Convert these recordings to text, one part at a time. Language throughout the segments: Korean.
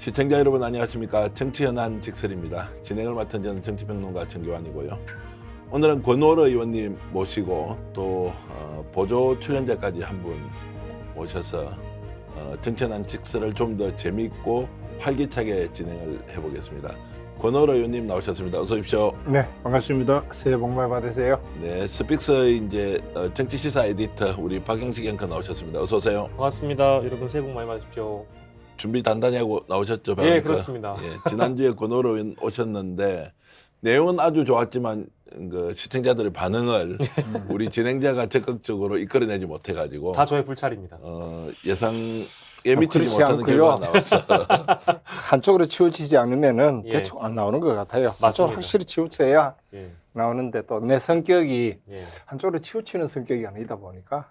시청자 여러분 안녕하십니까. 정치현안 직설입니다. 진행을 맡은 저는 정치평론가 정교환이고요. 오늘은 권오로 의원님 모시고 또 보조 출연자까지 한 분 모셔서 정치현안 직설을 좀 더 재미있고 활기차게 진행을 해보겠습니다. 권오로 의원님 나오셨습니다. 어서 오십시오. 네, 반갑습니다. 새해 복 많이 받으세요. 네, 스픽스 이제 정치시사 에디터 우리 박영식 앵커 나오셨습니다. 어서 오세요. 반갑습니다. 여러분 새해 복 많이 받으십시오. 준비 단단히 하고 나오셨죠? 예, 그렇습니다. 예, 지난주에 권오로 의원 오셨는데 내용은 아주 좋았지만 그 시청자들의 반응을 우리 진행자가 적극적으로 이끌어내지 못해가지고 다 저의 불찰입니다. 예상에 미치지 그렇지 못하는 않고요. 결과가 나왔어. 한쪽으로 치우치지 않으면은 예. 대충 안 나오는 것 같아요. 맞습니다. 한쪽으로 확실히 치우쳐야 예, 나오는데 또 내 성격이 예. 한쪽으로 치우치는 성격이 아니다 보니까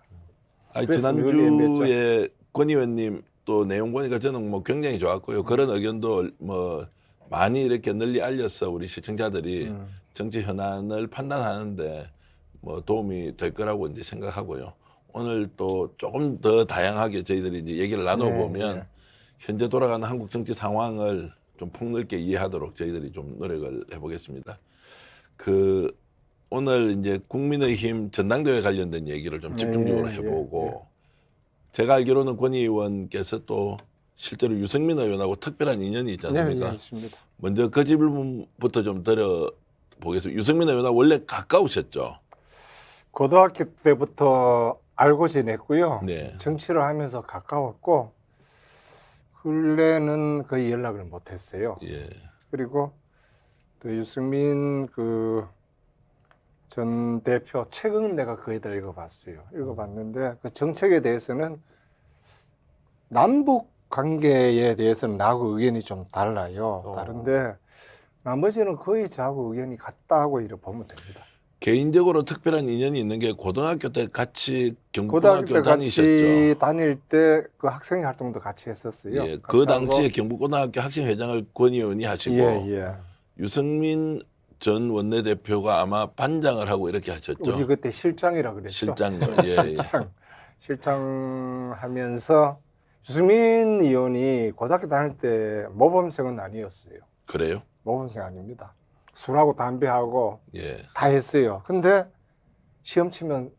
아니, 그래서 지난주에 권 의원님 또 내용 보니까 저는 뭐 굉장히 좋았고요. 그런 의견도 뭐 많이 이렇게 널리 알려서 우리 시청자들이 정치 현안을 판단하는데 뭐 도움이 될 거라고 이제 생각하고요. 오늘 또 조금 더 다양하게 저희들이 이제 얘기를 나눠보면 네. 현재 돌아가는 한국 정치 상황을 좀 폭넓게 이해하도록 저희들이 좀 노력을 해보겠습니다. 오늘 이제 국민의힘 전당대회 관련된 얘기를 좀 집중적으로 네, 해보고 제가 알기로는 권 의원께서 또 실제로 유승민 의원하고 특별한 인연이 있지 않습니까? 네, 있습니다. 먼저 그 질문부터 좀 드려보겠습니다. 유승민 의원하고 원래 가까우셨죠? 고등학교 때부터 알고 지냈고요. 네. 정치를 하면서 가까웠고 근래는 거의 연락을 못했어요. 예. 그리고 또 유승민 전 대표 책은 내가 거의 다 읽어봤어요. 읽어봤는데 그 정책에 대해서는 남북 관계에 대해서는 나하고 의견이 좀 달라요. 다른데 나머지는 거의 저하고 의견이 같다고 이렇게 보면 됩니다. 개인적으로 특별한 인연이 있는 게 고등학교 때 같이 고등학교 경북고등학교 때 다니셨죠? 같이 다닐 때 그 학생 활동도 같이 했었어요. 예. 같이 그 당시에 하고. 경북고등학교 학생회장을 권 의원이 하시고 예. 유승민 전 원내대표가 아마 반장을 하고 이렇게 하셨죠? 우리 그때 실장이라 그랬죠. 실장요. 예. 예. 실장 하면서 유승민 의원이 고등학교 다닐 때 모범생은 아니었어요. 그래요? 모범생 아닙니다. 술하고 담배하고 예. 다 했어요. 근데 시험 치면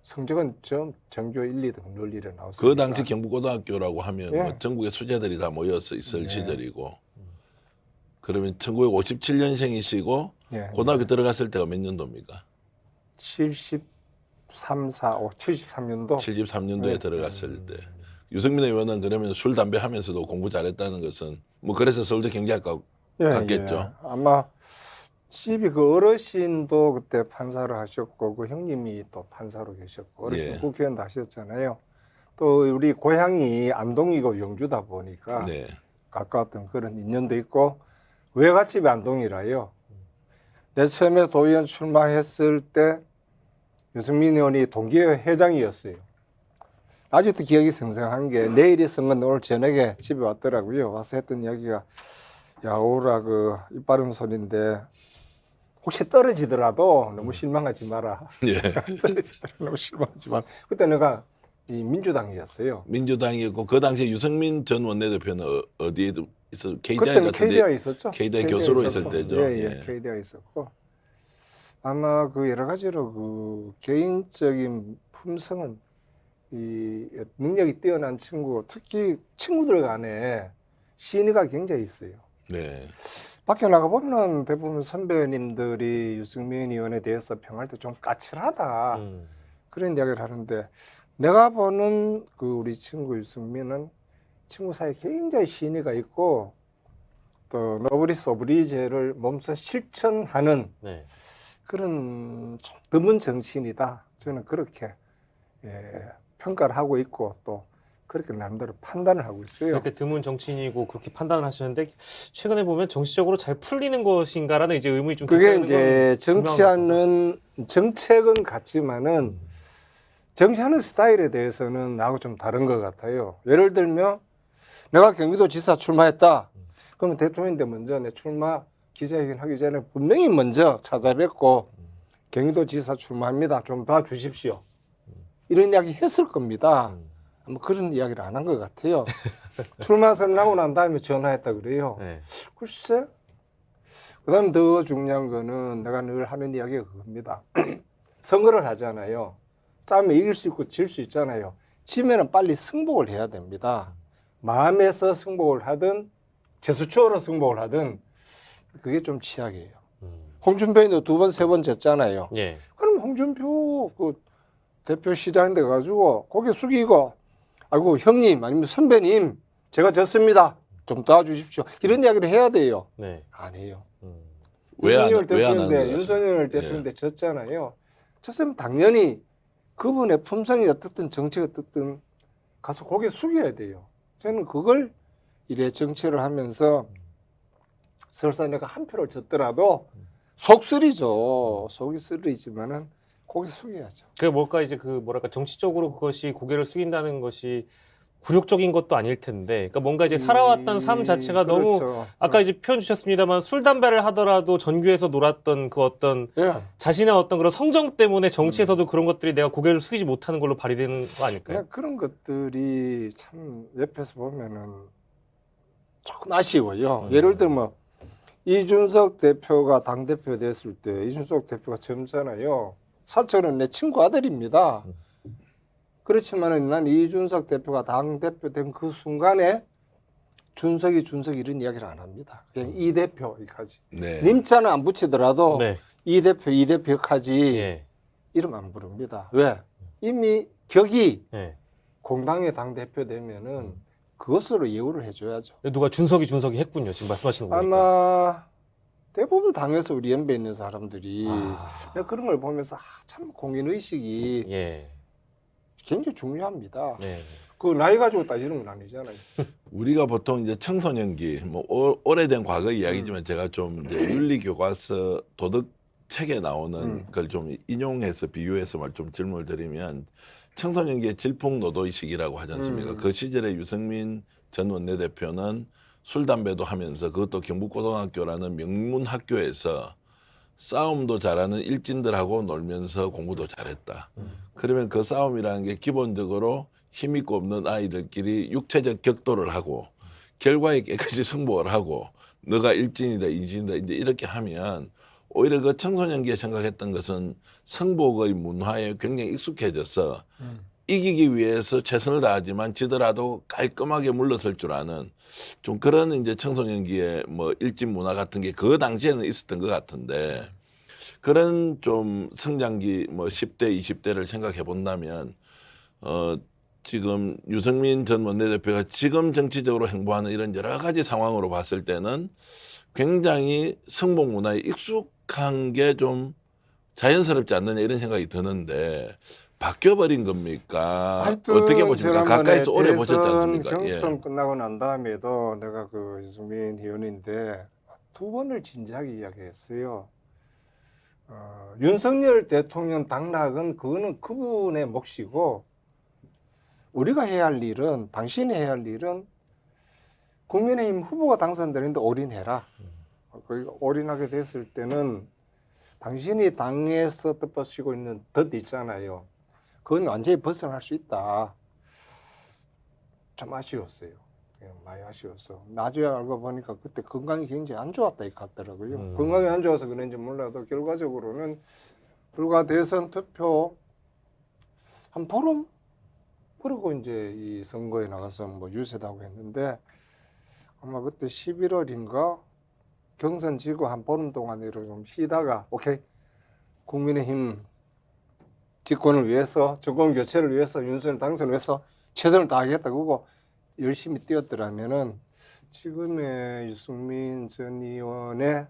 성적은 좀 전교 1, 2등 논리를 나왔습니다. 그 당시 경북고등학교라고 하면 예. 뭐 전국의 수재들이 다 모여서 있을 네. 시절이고 그러면 1957년생이시고 예. 고등학교 들어갔을 때가 몇 년도입니까? 73, 4, 5, 73년도 73년도에 네. 들어갔을 때 유승민 의원은 그러면 술 담배 하면서도 공부 잘했다는 것은 뭐 그래서 서울대 경제학과 갔겠죠. 아마 집이 그 어르신도 그때 판사를 하셨고 그 형님이 또 판사로 계셨고 어르신 예. 국회의원도 하셨잖아요. 또 우리 고향이 안동이고 영주다 보니까 네. 가까웠던 그런 인연도 있고 외갓집이 안동이라요. 내 처음에 도의원 출마했을 때 유승민 의원이 동기회 회장이었어요. 아직도 기억이 생생한 게 내일이 선거인데 오늘 저녁에 집에 왔더라고요. 와서 했던 이야기가 야 오라 입 바른 소리인데 혹시 떨어지더라도 너무 실망하지 마라. 예. 떨어지더라도 너무 실망하지 마라. 그때 내가 이 민주당이었어요. 민주당이었고 그 당시에 유승민 전 원내대표는 어디에 있어? KDI 그때는 같은데 KDI 있었죠. KDI 교수로 있을 때죠. 예. KDI 있었고 아마 여러 가지로 개인적인 품성은 이 능력이 뛰어난 친구, 특히 친구들 간에 신의가 굉장히 있어요. 네. 밖에 나가 보면 대부분 선배님들이 유승민 의원에 대해서 평할 때 좀 까칠하다 그런 이야기를 하는데 내가 보는 우리 친구 유승민은 친구 사이에 굉장히 신의가 있고 또 노브리스 오브리제를 몸소 실천하는 네. 그런 좀 드문 정치인이다. 저는 그렇게 평가를 하고 있고 또 그렇게 나름대로 판단을 하고 있어요. 그렇게 드문 정치인이고 그렇게 판단을 하시는데 최근에 보면 정치적으로 잘 풀리는 것인가라는 이제 의문이 좀 그게 듭니다. 이제 정치하는 정책은 같지만은 정치하는 스타일에 대해서는 나하고 좀 다른 것 같아요. 예를 들면 내가 경기도지사 출마했다. 그러면 대통령인데 먼저 내 출마 기자회견 하기 전에 분명히 먼저 찾아뵙고 경기도지사 출마합니다. 좀 봐주십시오. 이런 이야기 했을 겁니다. 뭐 그런 이야기를 안 한 것 같아요. 출마 선언하고 난 다음에 전화했다 그래요. 네. 글쎄. 그다음 더 중요한 거는 내가 늘 하는 이야기가 그겁니다. 선거를 하잖아요. 싸우면 이길 수 있고 질 수 있잖아요. 지면은 빨리 승복을 해야 됩니다. 마음에서 승복을 하든 제수초로 승복을 하든 그게 좀 취약이에요. 홍준표도 2번, 3번 졌잖아요. 예. 그럼 홍준표 그 대표 시장 돼 가지고 고개 숙이고 아이고 형님 아니면 선배님 제가 졌습니다. 좀 도와주십시오. 이런 이야기를 해야 돼요. 네. 안 해요. 왜 안 하는 윤석열 거야? 대표인데 졌잖아요. 졌으면 당연히 그분의 품성이 어떻든 정치가 어떻든 가서 고개 숙여야 돼요. 저는 그걸 이래 정치를 하면서 설사 내가 한 표를 졌더라도 속쓰리죠. 속이 쓰리지만은 고개 숙여야죠. 그 뭘까 이제 그 뭐랄까 정치적으로 그것이 고개를 숙인다는 것이 굴욕적인 것도 아닐 텐데, 그러니까 뭔가 이제 살아왔던 삶 자체가 너무 그렇죠. 아까 이제 표현 주셨습니다만 술 담배를 하더라도 전교에서 놀았던 그 어떤 예. 자신의 어떤 그런 성정 때문에 정치에서도 그런 것들이 내가 고개를 숙이지 못하는 걸로 발휘되는 거 아닐까요? 그냥 그런 것들이 참 옆에서 보면은 조금 아쉬워요. 예를 들면 이준석 대표가 당대표 됐을 때 이준석 대표가 젊잖아요. 사촌은 내 친구 아들입니다. 그렇지만은 난 이준석 대표가 당대표 된 그 순간에 준석이 이런 이야기를 안 합니다. 그냥 이 대표 이까지. 네. 님자는 안 붙이더라도 네. 이 대표까지 예. 이름 안 부릅니다. 왜? 이미 격이 예. 공당의 당대표 되면은 그것으로 예우를 해줘야죠. 근데 누가 준석이 했군요. 지금 말씀하시는 거 보니까. 아마 대부분 당에서 우리 연배 있는 사람들이 아. 내가 그런 걸 보면서 참 공인의식이 예. 굉장히 중요합니다. 네. 그 나이 가지고 따지는 건 아니잖아요. 우리가 보통 이제 청소년기 뭐 오래된 과거 이야기지만 제가 좀 이제 윤리 교과서 도덕 책에 나오는 걸 좀 인용해서 비유해서 말 좀 질문을 드리면 청소년기의 질풍노도의식이라고 하지 않습니까? 그 시절에 유승민 전 원내대표는 술 담배도 하면서 그것도 경북고등학교라는 명문 학교에서 싸움도 잘하는 일진들하고 놀면서 공부도 잘했다. 그러면 그 싸움이라는 게 기본적으로 힘있고 없는 아이들끼리 육체적 격돌을 하고 결과에 깨끗이 승복을 하고 너가 일진이다 인진이다 이제 이렇게 하면 오히려 그 청소년기에 생각했던 것은 승복의 문화에 굉장히 익숙해져서 이기기 위해서 최선을 다하지만 지더라도 깔끔하게 물러설 줄 아는 좀 그런 이제 청소년기의 뭐 일진 문화 같은 게 그 당시에는 있었던 것 같은데 그런 좀 성장기 뭐 10대, 20대를 생각해 본다면 지금 유승민 전 원내대표가 지금 정치적으로 행보하는 이런 여러 가지 상황으로 봤을 때는 굉장히 승복 문화에 익숙한 게 좀 자연스럽지 않느냐 이런 생각이 드는데 바뀌어버린 겁니까? 어떻게 보십니까? 가까이서 오래 보셨지 않습니까? 경선 끝나고 난 다음에도 내가 그 유승민 의원인데 2번을 진지하게 이야기했어요. 윤석열 대통령 당락은 그거는 그분의 몫이고 우리가 해야 할 일은 당신이 해야 할 일은 국민의힘 후보가 당선되는데 올인해라. 올인하게 됐을 때는 당신이 당에서 덮어쓰고 있는 덫 있잖아요. 그건 완전히 벗어날 수 있다. 좀 아쉬웠어요. 많이 아쉬웠어. 나중에 알고 보니까 그때 건강이 굉장히 안 좋았다 이 같더라고요. 건강이 안 좋아서 그런지 몰라도 결과적으로는 불과 대선 투표 한 보름 그리고 이제 이 선거에 나가서 뭐 유세다고 했는데 아마 그때 11월인가 경선 지고 한 보름 동안으로 좀 쉬다가 오케이 국민의힘 집권을 위해서 정권 교체를 위해서 윤석열 당선을 위해서 최선을 다하겠다 그거 열심히 뛰었더라면은 지금의 유승민 전 의원의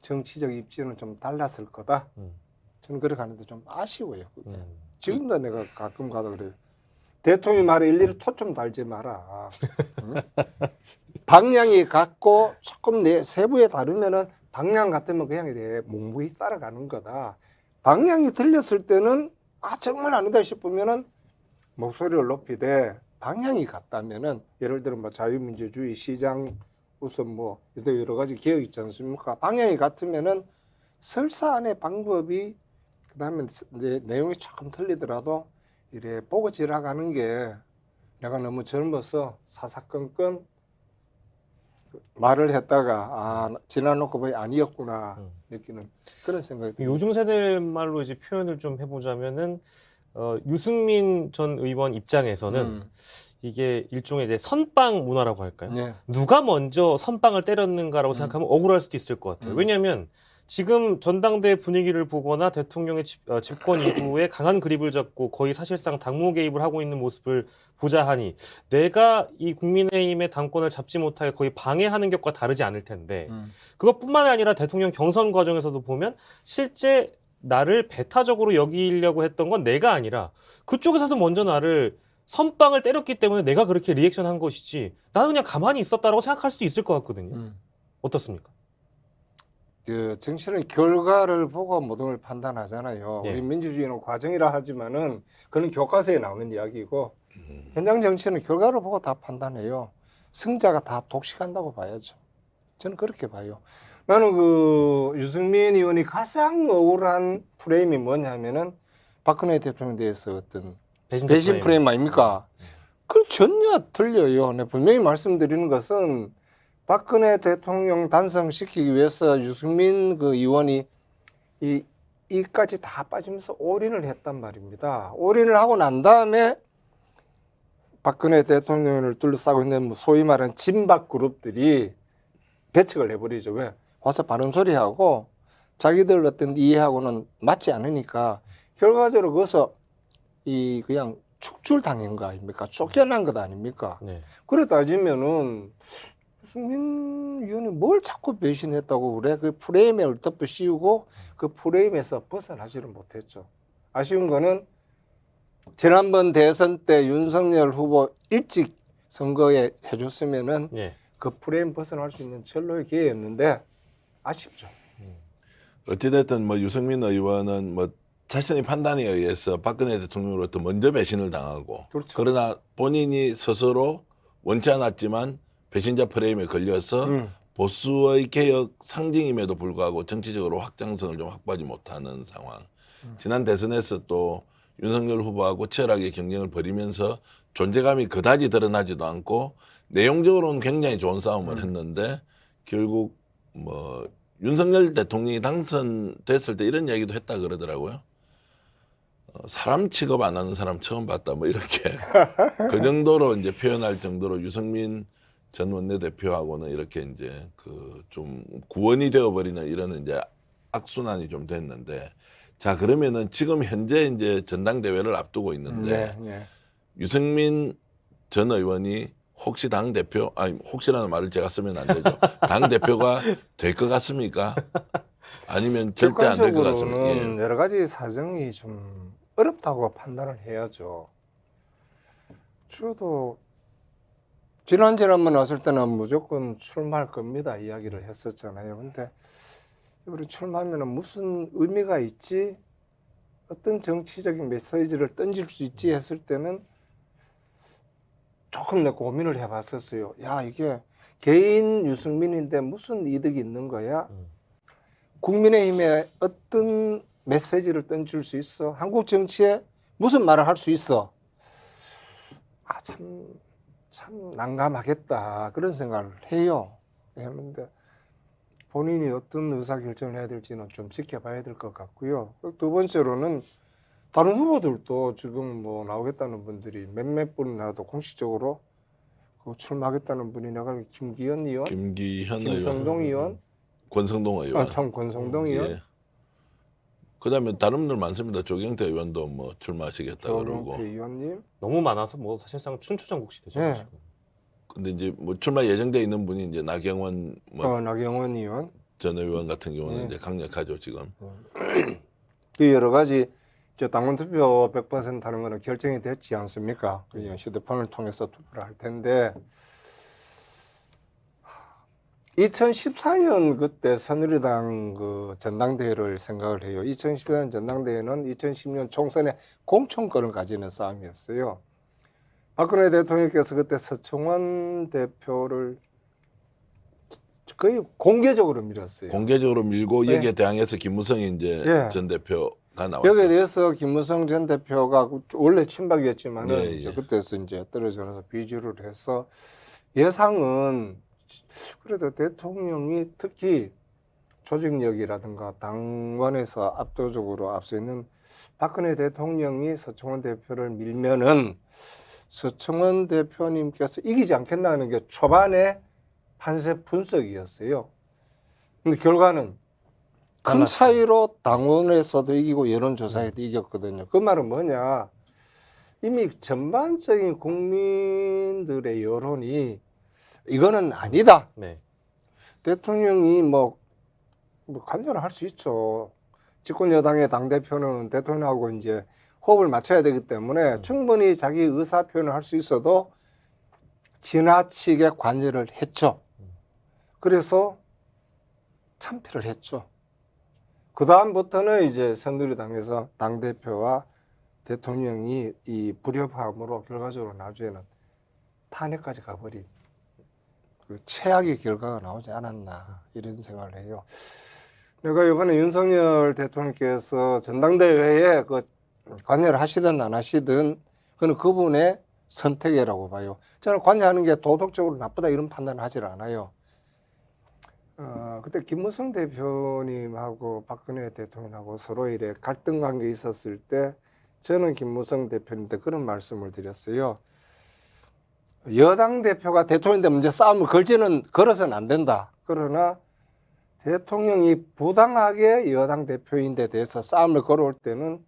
정치적 입지는 좀 달랐을 거다. 저는 그렇게 하는데 좀 아쉬워요. 그게. 지금도 내가 가끔 가다 그래요. 대통령 말에 일일이 토 좀 달지 마라. 응? 방향이 같고 조금 내 세부에 다르면은 방향 같으면 그냥 이래 묵묵히 따라가는 거다. 방향이 틀렸을 때는 정말 아니다 싶으면은 목소리를 높이되 방향이 같다면은 예를 들어 뭐 자유민주주의 시장 우선 뭐 여러 가지 개혁 있지 않습니까? 방향이 같으면은 설사 안에 방법이 그다음에 내용이 조금 틀리더라도 이래 보고 지나가는 게 내가 너무 젊어서 사사건건 말을 했다가 지나놓고 보니 아니었구나 느끼는 그런 생각이 듭니다. 요즘 세대 말로 이제 표현을 좀 해보자면은 유승민 전 의원 입장에서는 이게 일종의 이제 선빵 문화라고 할까요? 네. 누가 먼저 선빵을 때렸는가라고 생각하면 억울할 수도 있을 것 같아요. 왜냐하면 지금 전당대회 분위기를 보거나 대통령의 집권 이후에 강한 그립을 잡고 거의 사실상 당무 개입을 하고 있는 모습을 보자 하니 내가 이 국민의힘의 당권을 잡지 못하게 거의 방해하는 격과 다르지 않을 텐데 그것뿐만 아니라 대통령 경선 과정에서도 보면 실제 나를 배타적으로 여기려고 했던 건 내가 아니라 그쪽에서도 먼저 나를 선빵을 때렸기 때문에 내가 그렇게 리액션한 것이지 나는 그냥 가만히 있었다라고 생각할 수도 있을 것 같거든요. 어떻습니까? 정치는 결과를 보고 모든 걸 판단하잖아요. 네. 우리 민주주의는 과정이라 하지만은 그건 교과서에 나오는 이야기고 현장 정치는 결과를 보고 다 판단해요. 승자가 다 독식한다고 봐야죠. 저는 그렇게 봐요. 나는 그 유승민 의원이 가장 억울한 프레임이 뭐냐면은 박근혜 대통령에 대해서 어떤 배신 프레임 아닙니까? 그건 전혀 틀려요. 내가 분명히 말씀드리는 것은 박근혜 대통령 단성시키기 위해서 유승민 그 의원이 이까지 다 빠지면서 올인을 했단 말입니다. 올인을 하고 난 다음에 박근혜 대통령을 둘러싸고 있는 뭐 소위 말하는 진박 그룹들이 배척을 해버리죠. 왜? 와서 바른 소리하고 자기들 어떤 이해하고는 맞지 않으니까 결과적으로 거기서 그냥 축출 당한 거 아닙니까? 쫓겨난 것 아닙니까? 네. 그래 따지면은 유승민 의원이 뭘 자꾸 배신했다고 그래? 그 프레임에 얼떨결에 씌우고 그 프레임에서 벗어나지를 못했죠. 아쉬운 거는 지난번 대선 때 윤석열 후보 일찍 선거에 해줬으면은 네. 그 프레임 벗어날 수 있는 절로의 기회였는데 아쉽죠. 어찌됐든 뭐 유승민 의원은 뭐 자신의 판단에 의해서 박근혜 대통령으로부터 먼저 배신을 당하고 그렇죠. 그러나 본인이 스스로 원치 않았지만 배신자 프레임에 걸려서 보수의 개혁 상징임에도 불구하고 정치적으로 확장성을 좀 확보하지 못하는 상황. 지난 대선에서 또 윤석열 후보하고 치열하게 경쟁을 벌이면서 존재감이 그다지 드러나지도 않고 내용적으로는 굉장히 좋은 싸움을 했는데 결국 뭐 윤석열 대통령이 당선됐을 때 이런 얘기도 했다 그러더라고요. 사람 취급 안 하는 사람 처음 봤다 뭐 이렇게 그 정도로 이제 표현할 정도로 유승민 전 원내대표하고는 이렇게 이제 그 좀 구원이 되어버리는 이런 이제 악순환이 좀 됐는데 자 그러면은 지금 현재 이제 전당대회를 앞두고 있는데 유승민 전 의원이 혹시 당 대표 아니 혹시라는 말을 제가 쓰면 안 되죠. 당 대표가 될 것 같습니까? 아니면 절대 안 될 것 같습니까? 객관적으로는 여러 가지 사정이 좀 어렵다고 판단을 해야죠. 저도 지난번 왔을 때는 무조건 출마할 겁니다 이야기를 했었잖아요. 근데 우리 출마하면 무슨 의미가 있지? 어떤 정치적인 메시지를 던질 수 있지 했을 때는 조금 내 고민을 해봤었어요. 야 이게 개인 유승민인데 무슨 이득이 있는 거야? 국민의힘에 어떤 메시지를 던질 수 있어? 한국 정치에 무슨 말을 할 수 있어? 참 난감하겠다 그런 생각을 해요. 했는데 본인이 어떤 의사결정을 해야 될지는 좀 지켜봐야 될 것 같고요. 두 번째로는 다른 후보들도 지금 뭐 나오겠다는 분들이 몇몇 분이 나와도 공식적으로 출마하겠다는 분이 내가 김기현 의원, 김성동 의원, 권성동 의원, 권성동 의원, 예. 그다음에 다른 분들 많습니다. 조경태 의원도 뭐 출마하시겠다 그러고. 조경태 의원님 너무 많아서 뭐 사실상 춘추전국 시대죠. 네. 지금. 근데 이제 뭐 출마 예정돼 있는 분이 이제 나경원 나경원 의원 전 의원 같은 경우는 네. 이제 강력하죠 지금. 그 여러 가지 당원 투표 100% 하는 거는 결정이 됐지 않습니까? 그냥 휴대폰을 통해서 투표를 할 텐데 2014년 그때 새누리당 그 전당대회를 생각을 해요. 2014년 전당대회는 2010년 총선에 공천권을 가지는 싸움이었어요. 박근혜 대통령께서 그때 서청원 대표를 거의 공개적으로 밀었어요. 공개적으로 밀고 네. 여기에 대항해서 김무성이 이제 네. 전 대표가 다 나왔죠. 여기에 대해서 김무성 전 대표가 원래 친박이었지만은 예, 예. 이제 그때서 이제 떨어져서 비주를 해서 예상은 그래도 대통령이 특히 조직력이라든가 당원에서 압도적으로 앞서 있는 박근혜 대통령이 서청원 대표를 밀면은 서청원 대표님께서 이기지 않겠다는 게 초반에 판세 분석이었어요. 근데 결과는 큰 달랐어요. 차이로 당원에서도 이기고 여론조사에도 이겼거든요. 그 말은 뭐냐? 이미 전반적인 국민들의 여론이 이거는 아니다. 네. 대통령이 뭐 관여를 할 수 있죠. 집권 여당의 당 대표는 대통령하고 이제 호흡을 맞춰야 되기 때문에 충분히 자기 의사 표현을 할 수 있어도 지나치게 관여를 했죠. 그래서 참패를 했죠. 그 다음부터는 이제 새누리당에서 당 대표와 대통령이 이 불협화음으로 결과적으로 나중에는 탄핵까지 가버린 그 최악의 결과가 나오지 않았나 이런 생각을 해요. 내가 이번에 윤석열 대통령께서 전당대회에 그 관여를 하시든 안 하시든 그는 그분의 선택이라고 봐요. 저는 관여하는 게 도덕적으로 나쁘다 이런 판단을 하질 않아요. 그때 김무성 대표님하고 박근혜 대통령하고 서로 이래 갈등 관계 있었을 때 저는 김무성 대표님한테 그런 말씀을 드렸어요. 여당 대표가 대통령인데 문제 싸움을 걸어서는 안 된다. 그러나 대통령이 부당하게 여당 대표인데 대해서 싸움을 걸어올 때는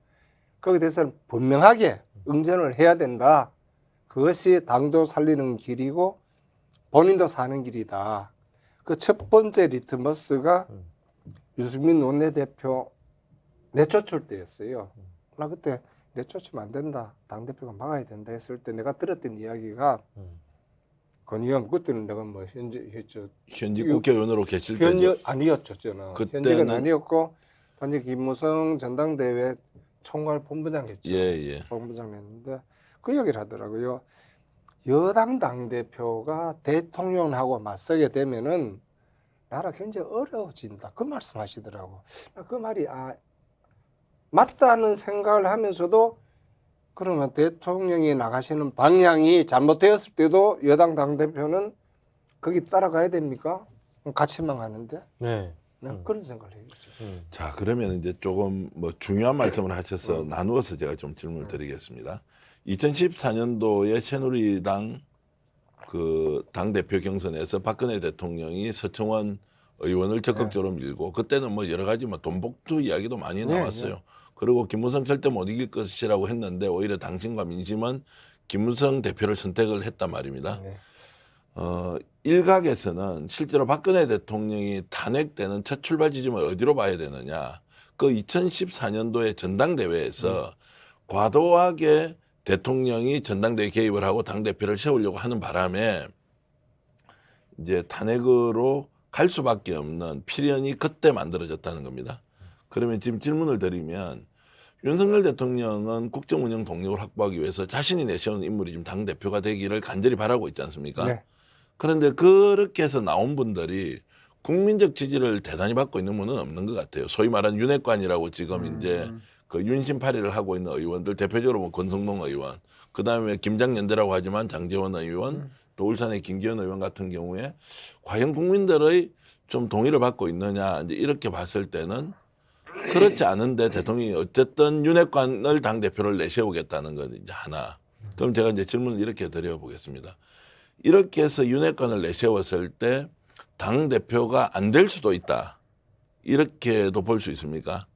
거기에 대해서는 분명하게 응전을 해야 된다. 그것이 당도 살리는 길이고 본인도 사는 길이다. 그 첫 번째 리트머스가 유승민 원내대표 내쫓을 때였어요. 나 그때 내쫓으면 안 된다. 당대표가 막아야 된다 했을 때 내가 들었던 이야기가 건 의원 그때는 내가 뭐 현직 국회의원으로 계실 때죠. 현역 아니었죠. 저는 그때는- 현직은 아니었고 단지 김무성 전당대회 총괄 본부장 했죠. 예. 본부장 했는데 그 얘기를 하더라고요. 여당 당대표가 대통령하고 맞서게 되면은 나라 굉장히 어려워진다. 그 말씀 하시더라고. 그 말이 맞다는 생각을 하면서도 그러면 대통령이 나가시는 방향이 잘못되었을 때도 여당 당대표는 거기 따라가야 됩니까? 같이만 가는데? 네. 그런 생각을 해요. 자, 그러면 이제 조금 뭐 중요한 말씀을 하셔서 나누어서 제가 좀 질문을 드리겠습니다. 2014년도에 새누리당 그 당대표 경선에서 박근혜 대통령이 서청원 의원을 적극적으로 밀고 그때는 뭐 여러 가지 뭐 돈복투 이야기도 많이 네, 나왔어요. 그리고 김무성 절대 못 이길 것이라고 했는데 오히려 당신과 민심은 김무성 대표를 선택을 했단 말입니다. 네. 일각에서는 실제로 박근혜 대통령이 탄핵되는 첫 출발 지점을 어디로 봐야 되느냐. 그 2014년도에 전당대회에서 과도하게 대통령이 전당대회 개입을 하고 당대표를 세우려고 하는 바람에 이제 탄핵으로 갈 수밖에 없는 필연이 그때 만들어졌다는 겁니다. 그러면 지금 질문을 드리면 윤석열 대통령은 국정 운영 동력을 확보하기 위해서 자신이 내세우는 인물이 지금 당대표가 되기를 간절히 바라고 있지 않습니까? 네. 그런데 그렇게 해서 나온 분들이 국민적 지지를 대단히 받고 있는 분은 없는 것 같아요. 소위 말하는 윤핵관이라고 지금 이제 그 윤심파리를 하고 있는 의원들 대표적으로 뭐 권성동 의원, 그 다음에 김장연대라고 하지만 장제원 의원, 또 울산의 김기현 의원 같은 경우에 과연 국민들의 좀 동의를 받고 있느냐 이제 이렇게 봤을 때는 그렇지 않은데 대통령이 어쨌든 윤핵관을 당 대표를 내세우겠다는 건 이제 하나. 그럼 제가 이제 질문을 이렇게 드려보겠습니다. 이렇게 해서 윤핵관을 내세웠을 때 당 대표가 안 될 수도 있다. 이렇게도 볼 수 있습니까?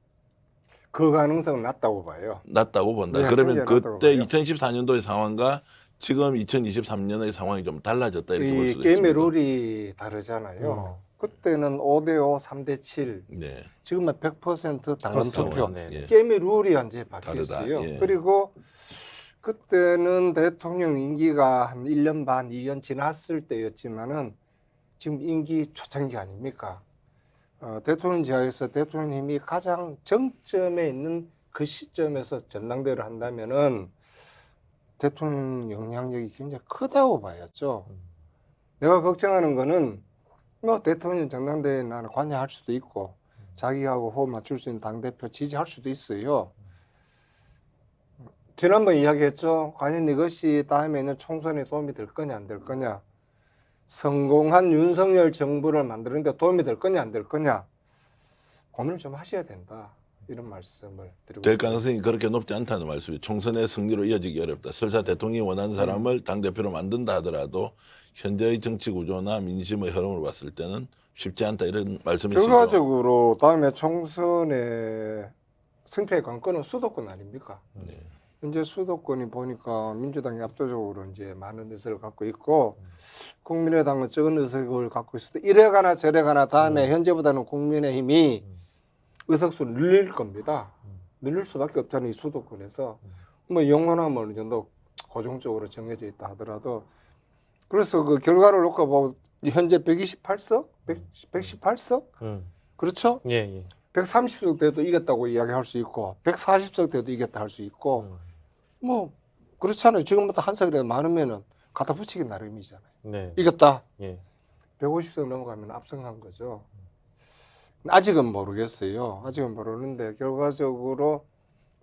그 가능성은 낮다고 봐요. 낮다고 본다. 네, 그러면 굉장히 낮다고 그때 봐요. 2014년도의 상황과 지금 2023년의 상황이 좀 달라졌다 이렇게 볼 이 수도 게임의 있습니다. 룰이 다르잖아요. 그때는 5대5, 3대7, 네, 지금은 100% 당원 그렇습니다. 투표. 네. 예. 게임의 룰이 완전히 바뀌었어요. 다르다. 예. 그리고 그때는 대통령 임기가 한 1년 반, 2년 지났을 때였지만은 지금 임기 초창기 아닙니까? 대통령 지하에서 대통령님이 가장 정점에 있는 그 시점에서 전당대회를 한다면은 대통령 영향력이 굉장히 크다고 봐야죠. 내가 걱정하는 거는 뭐 대통령 전당대회에 나는 관여할 수도 있고 자기하고 호흡 맞출 수 있는 당대표 지지할 수도 있어요. 지난번 이야기했죠. 과연 이것이 다음에 있는 총선에 도움이 될 거냐 안 될 거냐. 성공한 윤석열 정부를 만드는데 도움이 될 거냐 안 될 거냐. 고민을 좀 하셔야 된다. 이런 말씀을 드리고 될 싶습니다. 가능성이 그렇게 높지 않다는 말씀이 총선의 승리로 이어지기 어렵다. 설사 대통령이 원하는 사람을 당대표로 만든다 하더라도 현재의 정치 구조나 민심의 흐름으로 봤을 때는 쉽지 않다 이런 말씀이시죠. 결과적으로 다음에 총선의 승패의 관건은 수도권 아닙니까? 네. 현재 수도권이 보니까 민주당이 압도적으로 이제 많은 의석을 갖고 있고 국민의당은 적은 의석을 갖고 있어도 이래가나 저래가나 다음에 현재보다는 국민의힘이 의석수 늘릴 겁니다. 늘릴 수밖에 없잖아요. 이 수도권에서. 뭐 영원하면 어느 정도 고정적으로 정해져 있다 하더라도 그래서 그 결과를 놓고 보고 현재 128석? 118석? 그렇죠? 예, 예. 130석 돼도 이겼다고 이야기할 수 있고 140석 돼도 이겼다 할 수 있고 뭐 그렇잖아요. 지금부터 한 석이라도 많으면은 갖다 붙이기 나름이잖아요. 네. 이겼다. 예. 150석 넘어가면 압승한 거죠. 아직은 모르겠어요. 아직은 모르는데 결과적으로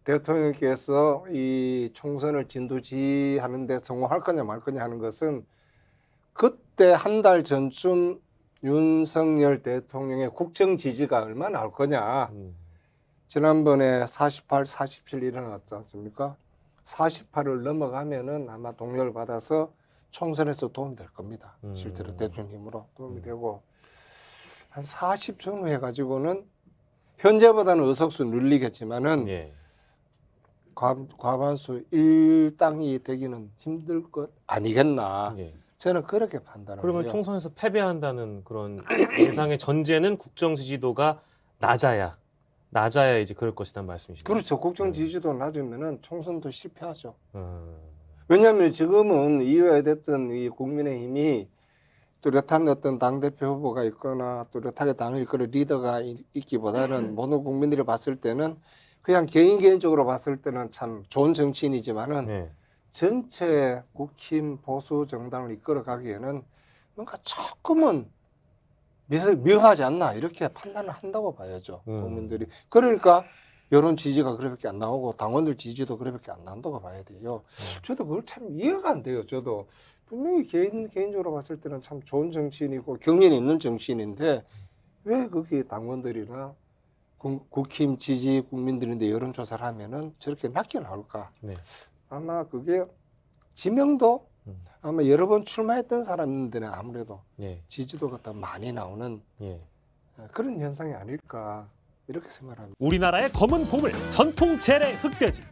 대통령께서 이 총선을 진두지하는데 성공할 거냐 말 거냐 하는 것은 그때 한 달 전쯤 윤석열 대통령의 국정 지지가 얼마나 나올 거냐. 지난번에 48, 47 일어났지 않습니까? 48을 넘어가면은 아마 동력을 받아서 총선에서 도움이 될 겁니다. 실제로 대통령 힘으로 도움이 되고 한 40 정도 해가지고는 현재보다는 의석수 늘리겠지만은 예. 과반수 일당이 되기는 힘들 것 아니겠나. 예. 저는 그렇게 판단합니다. 그러면 총선에서 패배한다는 그런 예상의 전제는 국정 지지도가 낮아야 이제 그럴 것이란 말씀이시죠. 그렇죠. 국정 지지도 낮으면은 총선도 실패하죠. 왜냐하면 지금은 이후에 됐던 이 국민의힘이 뚜렷한 어떤 당대표 후보가 있거나 뚜렷하게 당을 이끌어 리더가 있기보다는 모든 국민들이 봤을 때는 그냥 개인적으로 봤을 때는 참 좋은 정치인이지만은 네. 전체 국힘 보수 정당을 이끌어가기에는 뭔가 조금은 미흡하지 않나 이렇게 판단을 한다고 봐야죠. 국민들이. 그러니까 여론 지지가 그렇게 안 나오고 당원들 지지도 그렇게 안 나온다고 봐야 돼요. 저도 그걸 참 이해가 안 돼요. 저도 분명히 개인적으로 봤을 때는 참 좋은 정치인이고 경륜이 있는 정치인인데 왜 거기 당원들이나 국힘 지지 국민들인데 여론조사를 하면은 저렇게 낮게 나올까? 네. 아마 그게 지명도 아마 여러 번 출마했던 사람들은 아무래도 예. 지지도가 더 많이 나오는 예. 그런 현상이 아닐까 이렇게 생각합니다. 우리나라의 검은 보물 전통 재래 흑돼지.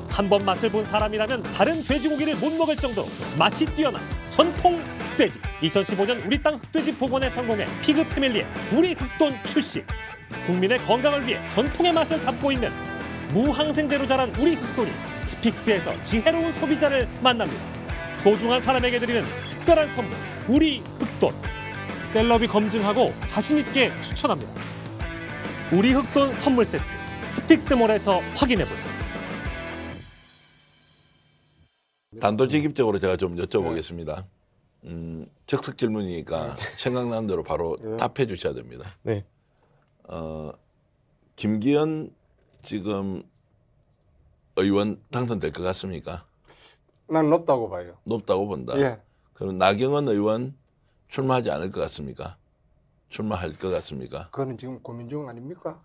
한 번 맛을 본 사람이라면 다른 돼지고기를 못 먹을 정도로 맛이 뛰어난 전통 흑돼지. 2015년 우리 땅 흑돼지 복원에 성공해 피그 패밀리의 우리 흑돈 출시. 국민의 건강을 위해 전통의 맛을 담고 있는 무항생제로 자란 우리 흑돈이 스픽스에서 지혜로운 소비자를 만납니다. 소중한 사람에게 드리는 특별한 선물 우리 흑돈. 셀럽이 검증하고 자신 있게 추천합니다. 우리 흑돈 선물 세트 스픽스몰에서 확인해 보세요. 단도직입적으로 제가 좀 여쭤보겠습니다. 적석 질문이니까 생각나는 대로 바로 답해 주셔야 됩니다. 네. 김기현 지금 의원 당선될 것 같습니까? 난 높다고 봐요. 높다고 본다. 예. 그럼 나경원 의원 출마하지 않을 것 같습니까? 출마할 것 같습니까? 그거는 지금 고민 중 아닙니까?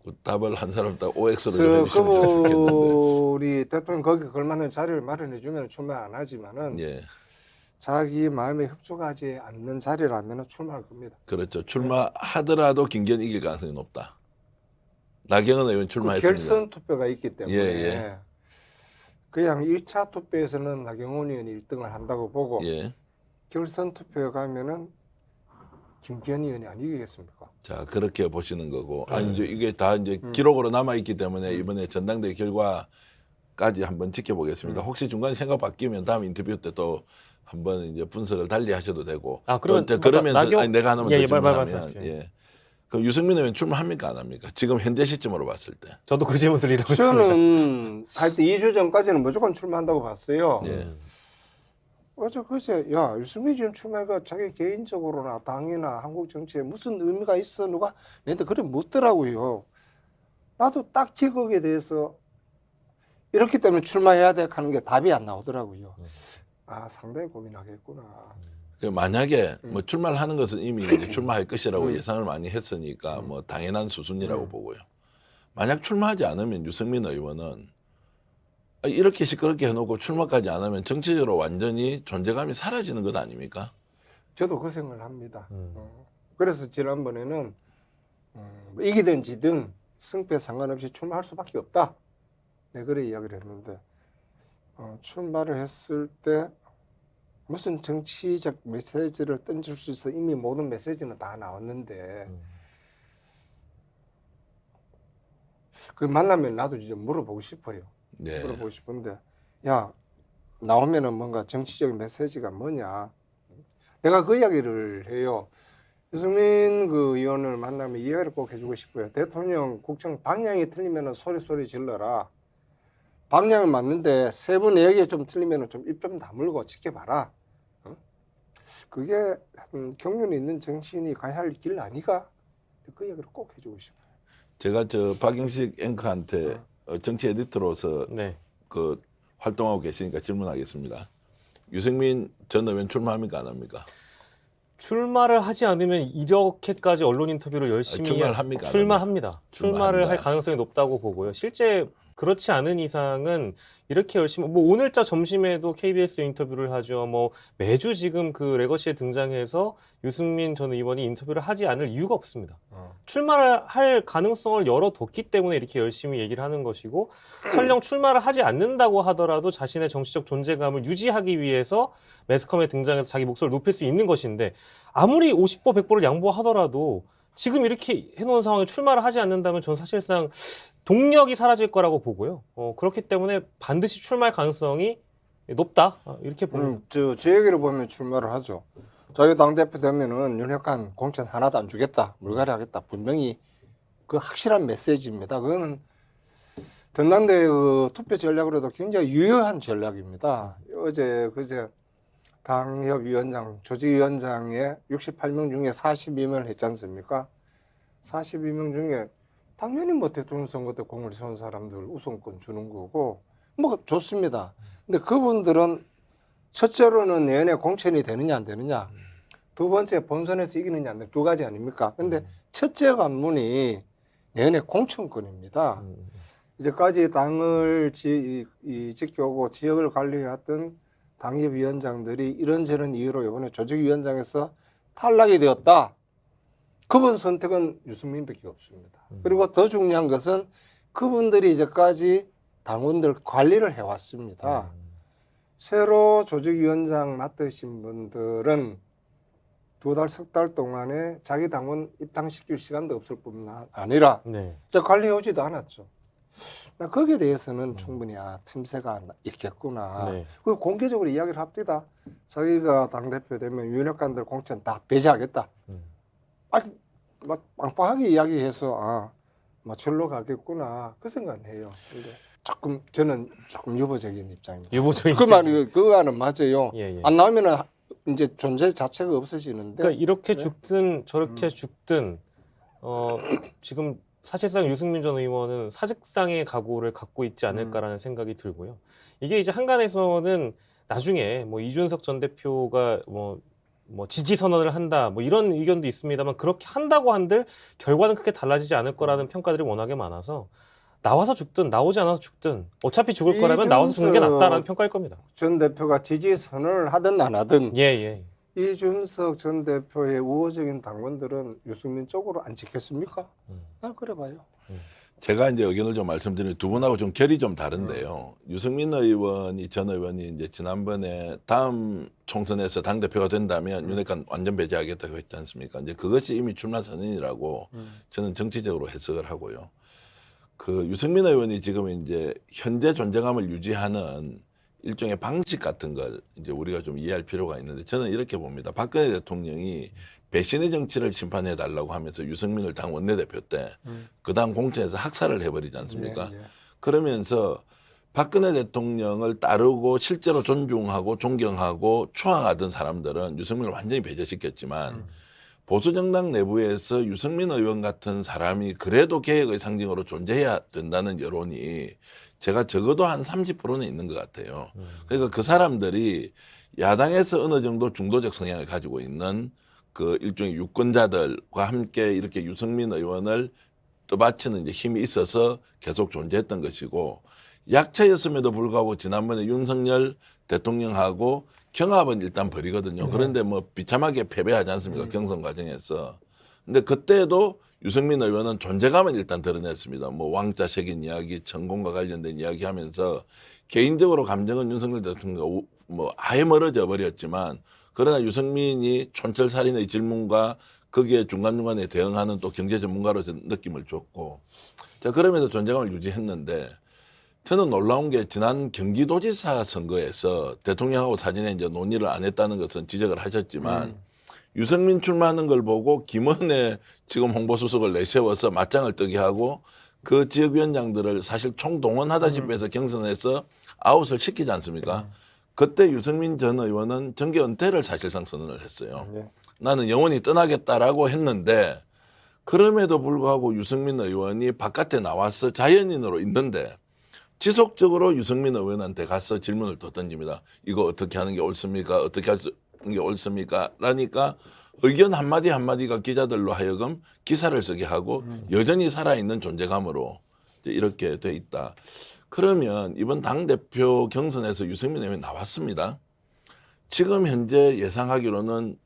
그 답을 한 사람 딱 OX로 그래서 해주시면 좋겠는데. 그분이 대통령 거기 걸맞는 자리를 마련해 주면 출마 안 하지만은 예, 자기 마음에 협조하지 않는 자리라면 출마할 겁니다. 그렇죠. 출마하더라도 김기현 이길 가능성이 높다. 나경원 의원 그 출마했습니다. 결선 투표가 있기 때문에 예. 그냥 1차 투표에서는 나경원 의원이 1등을 한다고 보고 예. 결선 투표에 가면은 김기현 의원이 안 이기겠습니까? 자, 그렇게 보시는 거고. 아니, 이제 이게 다 이제 기록으로 남아있기 때문에 이번에 전당대회 결과까지 한번 지켜보겠습니다. 혹시 중간에 생각 바뀌면 다음 인터뷰 때 또 한번 이제 분석을 달리 하셔도 되고. 아, 그러면 또 그러면서 나경- 아니, 내가 하나만 예, 더 예, 질문하면 말씀하십시오. 예. 그럼 유승민 의원 출마합니까 안 합니까? 지금 현재 시점으로 봤을 때. 저도 그 질문 드리려고 했습니다. 저는 하여튼 2주 전까지는 무조건 출마한다고 봤어요. 예. 어제 그제 야 유승민 지금 출마가 자기 개인적으로나 당이나 한국 정치에 무슨 의미가 있어 누가 내한테 그래 묻더라고요. 나도 딱히 거기에 대해서 이렇기 때문에 출마해야 돼 하는 게 답이 안 나오더라고요. 아, 상당히 고민하겠구나. 만약에 뭐 출마를 하는 것은 이미 이제 출마할 것이라고 음. 예상을 많이 했으니까 뭐 당연한 수순이라고 음. 보고요. 만약 출마하지 않으면 유승민 의원은 이렇게 시끄럽게 해놓고 출마까지 안 하면 정치적으로 완전히 존재감이 사라지는 것 아닙니까? 저도 그 생각을 합니다. 그래서 지난번에는 이기든 지든 승패 상관없이 출마할 수밖에 없다. 네, 그래 이야기를 했는데 출마를 했을 때 무슨 정치적 메시지를 던질 수 있어. 이미 모든 메시지는 다 나왔는데 그 만나면 나도 이제 물어보고 싶어요. 네. 물어보고 싶은데 야, 나오면은 뭔가 정치적인 메시지가 뭐냐. 내가 그 이야기를 해요. 유승민 그 의원을 만나면 이야기를 꼭 해주고 싶어요. 대통령 국정 방향이 틀리면 소리 질러라. 방향은 맞는데 세부 내역이 좀 틀리면 좀 입 좀 다물고 지켜봐라. 그게 경륜이 있는 정치인이 가야 할 길 아니가? 그 이야기를 꼭 해주고 싶어요. 제가 저 박영식 앵커한테 정치 에디터로서 네. 그 활동하고 계시니까 질문하겠습니다. 유승민 전 의원 출마합니까 안 합니까? 출마를 하지 않으면 이렇게까지 언론 인터뷰를 열심히 출마를 합니까? 안 출마합니다. 출마를 출마한다. 할 가능성이 높다고 보고요. 실제 그렇지 않은 이상은 이렇게 열심히 뭐 오늘자 점심에도 KBS 인터뷰를 하죠. 뭐 매주 지금 그 레거시에 등장해서 유승민 전 의원이 인터뷰를 하지 않을 이유가 없습니다. 출마를 할 가능성을 열어뒀기 때문에 이렇게 열심히 얘기를 하는 것이고 설령 출마를 하지 않는다고 하더라도 자신의 정치적 존재감을 유지하기 위해서 매스컴에 등장해서 자기 목소리를 높일 수 있는 것인데 아무리 50보 100보를 양보하더라도 지금 이렇게 해놓은 상황에 출마를 하지 않는다면 저는 사실상 동력이 사라질 거라고 보고요. 그렇기 때문에 반드시 출마할 가능성이 높다 이렇게 봅니다. 제 얘기를 보면 출마를 하죠. 자기 당대표 되면은 윤핵관 공천 하나도 안 주겠다. 물갈이 하겠다. 분명히 그 확실한 메시지입니다. 그거는 전당대회 그 투표 전략으로도 굉장히 유효한 전략입니다. 그제 당협위원장, 조직위원장에 68명 중에 42명을 했지 않습니까? 42명 중에 당연히 뭐 대통령 선거 때 공을 세운 사람들 우선권 주는 거고 뭐 좋습니다. 근데 그분들은 첫째로는 내년에 공천이 되느냐 안 되느냐, 두 번째 본선에서 이기느냐 안 되느냐, 두 가지 아닙니까? 근데 첫째 관문이 내년에 공천권입니다. 이제까지 당을 지켜오고 지역을 관리해왔던 당협위원장들이 이런저런 이유로 이번에 조직위원장에서 탈락이 되었다. 그분 선택은 유승민밖에 없습니다. 그리고 더 중요한 것은 그분들이 이제까지 당원들 관리를 해왔습니다. 새로 조직위원장 맡으신 분들은 두 달, 석 달 동안에 자기 당원 입당시킬 시간도 없을 뿐만 아니라 네. 관리해오지도 않았죠. 거기에 대해서는 충분히 틈새가 있겠구나. 네. 그리고 공개적으로 이야기를 합디다. 자기가 당대표 되면 윤핵관들 공천 다 배제하겠다. 막 빵빵하게 이야기해서 절로 가겠구나 그 생각은 해요. 근데 저는 조금 유보적인 입장입니다. 유보적인 그 말이 그거는 맞아요. 예. 안 나오면은 이제 존재 자체가 없어지는데. 그러니까 이렇게 네? 죽든 저렇게 죽든 지금 사실상 유승민 전 의원은 사직상의 각오를 갖고 있지 않을까라는 생각이 들고요. 이게 이제 한간에서는 나중에 뭐 이준석 전 대표가 뭐 지지 선언을 한다 뭐 이런 의견도 있습니다만 그렇게 한다고 한들 결과는 크게 달라지지 않을 거라는 평가들이 워낙에 많아서 나와서 죽든 나오지 않아서 죽든 어차피 죽을 거라면 나와서 죽는 게 낫다라는 평가일 겁니다. 전 대표가 지지 선언을 하든 안 하든 예. 이준석 전 대표의 우호적인 당원들은 유승민 쪽으로 안 지켰습니까? 그래 봐요. 제가 이제 의견을 좀 말씀드리면 두 분하고 좀 결이 좀 다른데요. 유승민 의원이 전 의원이 이제 지난번에 다음 총선에서 당 대표가 된다면 윤핵관 완전 배제하겠다고 했지 않습니까? 이제 그것이 이미 출마 선언이라고 저는 정치적으로 해석을 하고요. 그 유승민 의원이 지금 이제 현재 존재감을 유지하는 일종의 방식 같은 걸 이제 우리가 좀 이해할 필요가 있는데 저는 이렇게 봅니다. 박근혜 대통령이 배신의 정치를 심판해 달라고 하면서 유승민을 당 원내대표 때 그 당 공천에서 학살을 해버리지 않습니까? 예. 그러면서 박근혜 대통령을 따르고 실제로 존중하고 존경하고 추앙하던 사람들은 유승민을 완전히 배제시켰지만 보수정당 내부에서 유승민 의원 같은 사람이 그래도 개혁의 상징으로 존재해야 된다는 여론이 제가 적어도 한 30%는 있는 것 같아요. 그러니까 그 사람들이 야당에서 어느 정도 중도적 성향을 가지고 있는 그 일종의 유권자들과 함께 이렇게 유승민 의원을 떠받치는 이제 힘이 있어서 계속 존재했던 것이고, 약체였음에도 불구하고 지난번에 윤석열 대통령하고 경합은 일단 벌이거든요. 그런데 뭐 비참하게 패배하지 않습니까? 경선 과정에서. 근데 그때도 유승민 의원은 존재감을 일단 드러냈습니다. 뭐 왕자 색인 이야기, 천공과 관련된 이야기 하면서 개인적으로 감정은 윤석열 대통령과 뭐 아예 멀어져 버렸지만, 그러나 유승민이 촌철살인의 질문과 거기에 중간중간에 대응하는 또 경제 전문가로서 느낌을 줬고, 자, 그러면서 존재감을 유지했는데, 저는 놀라운 게 지난 경기도지사 선거에서 대통령하고 사전에 이제 논의를 안 했다는 것은 지적을 하셨지만, 유승민 출마하는 걸 보고 김은혜 지금 홍보수석을 내세워서 맞짱을 뜨게 하고 그 지역위원장들을 사실 총동원하다시피 해서 경선에서 아웃을 시키지 않습니까? 그때 유승민 전 의원은 정계 은퇴를 사실상 선언을 했어요. 네. 나는 영원히 떠나겠다라고 했는데, 그럼에도 불구하고 유승민 의원이 바깥에 나와서 자연인으로 있는데 지속적으로 유승민 의원한테 가서 질문을 또 던집니다. 이거 어떻게 하는 게 옳습니까? 어떻게 하는 게 옳습니까? 라니까 의견 한마디 한마디가 기자들로 하여금 기사를 쓰게 하고 여전히 살아있는 존재감으로 이렇게 돼 있다. 그러면 이번 당대표 경선에서 유승민 의원이 나왔습니다. 지금 현재 예상하기로는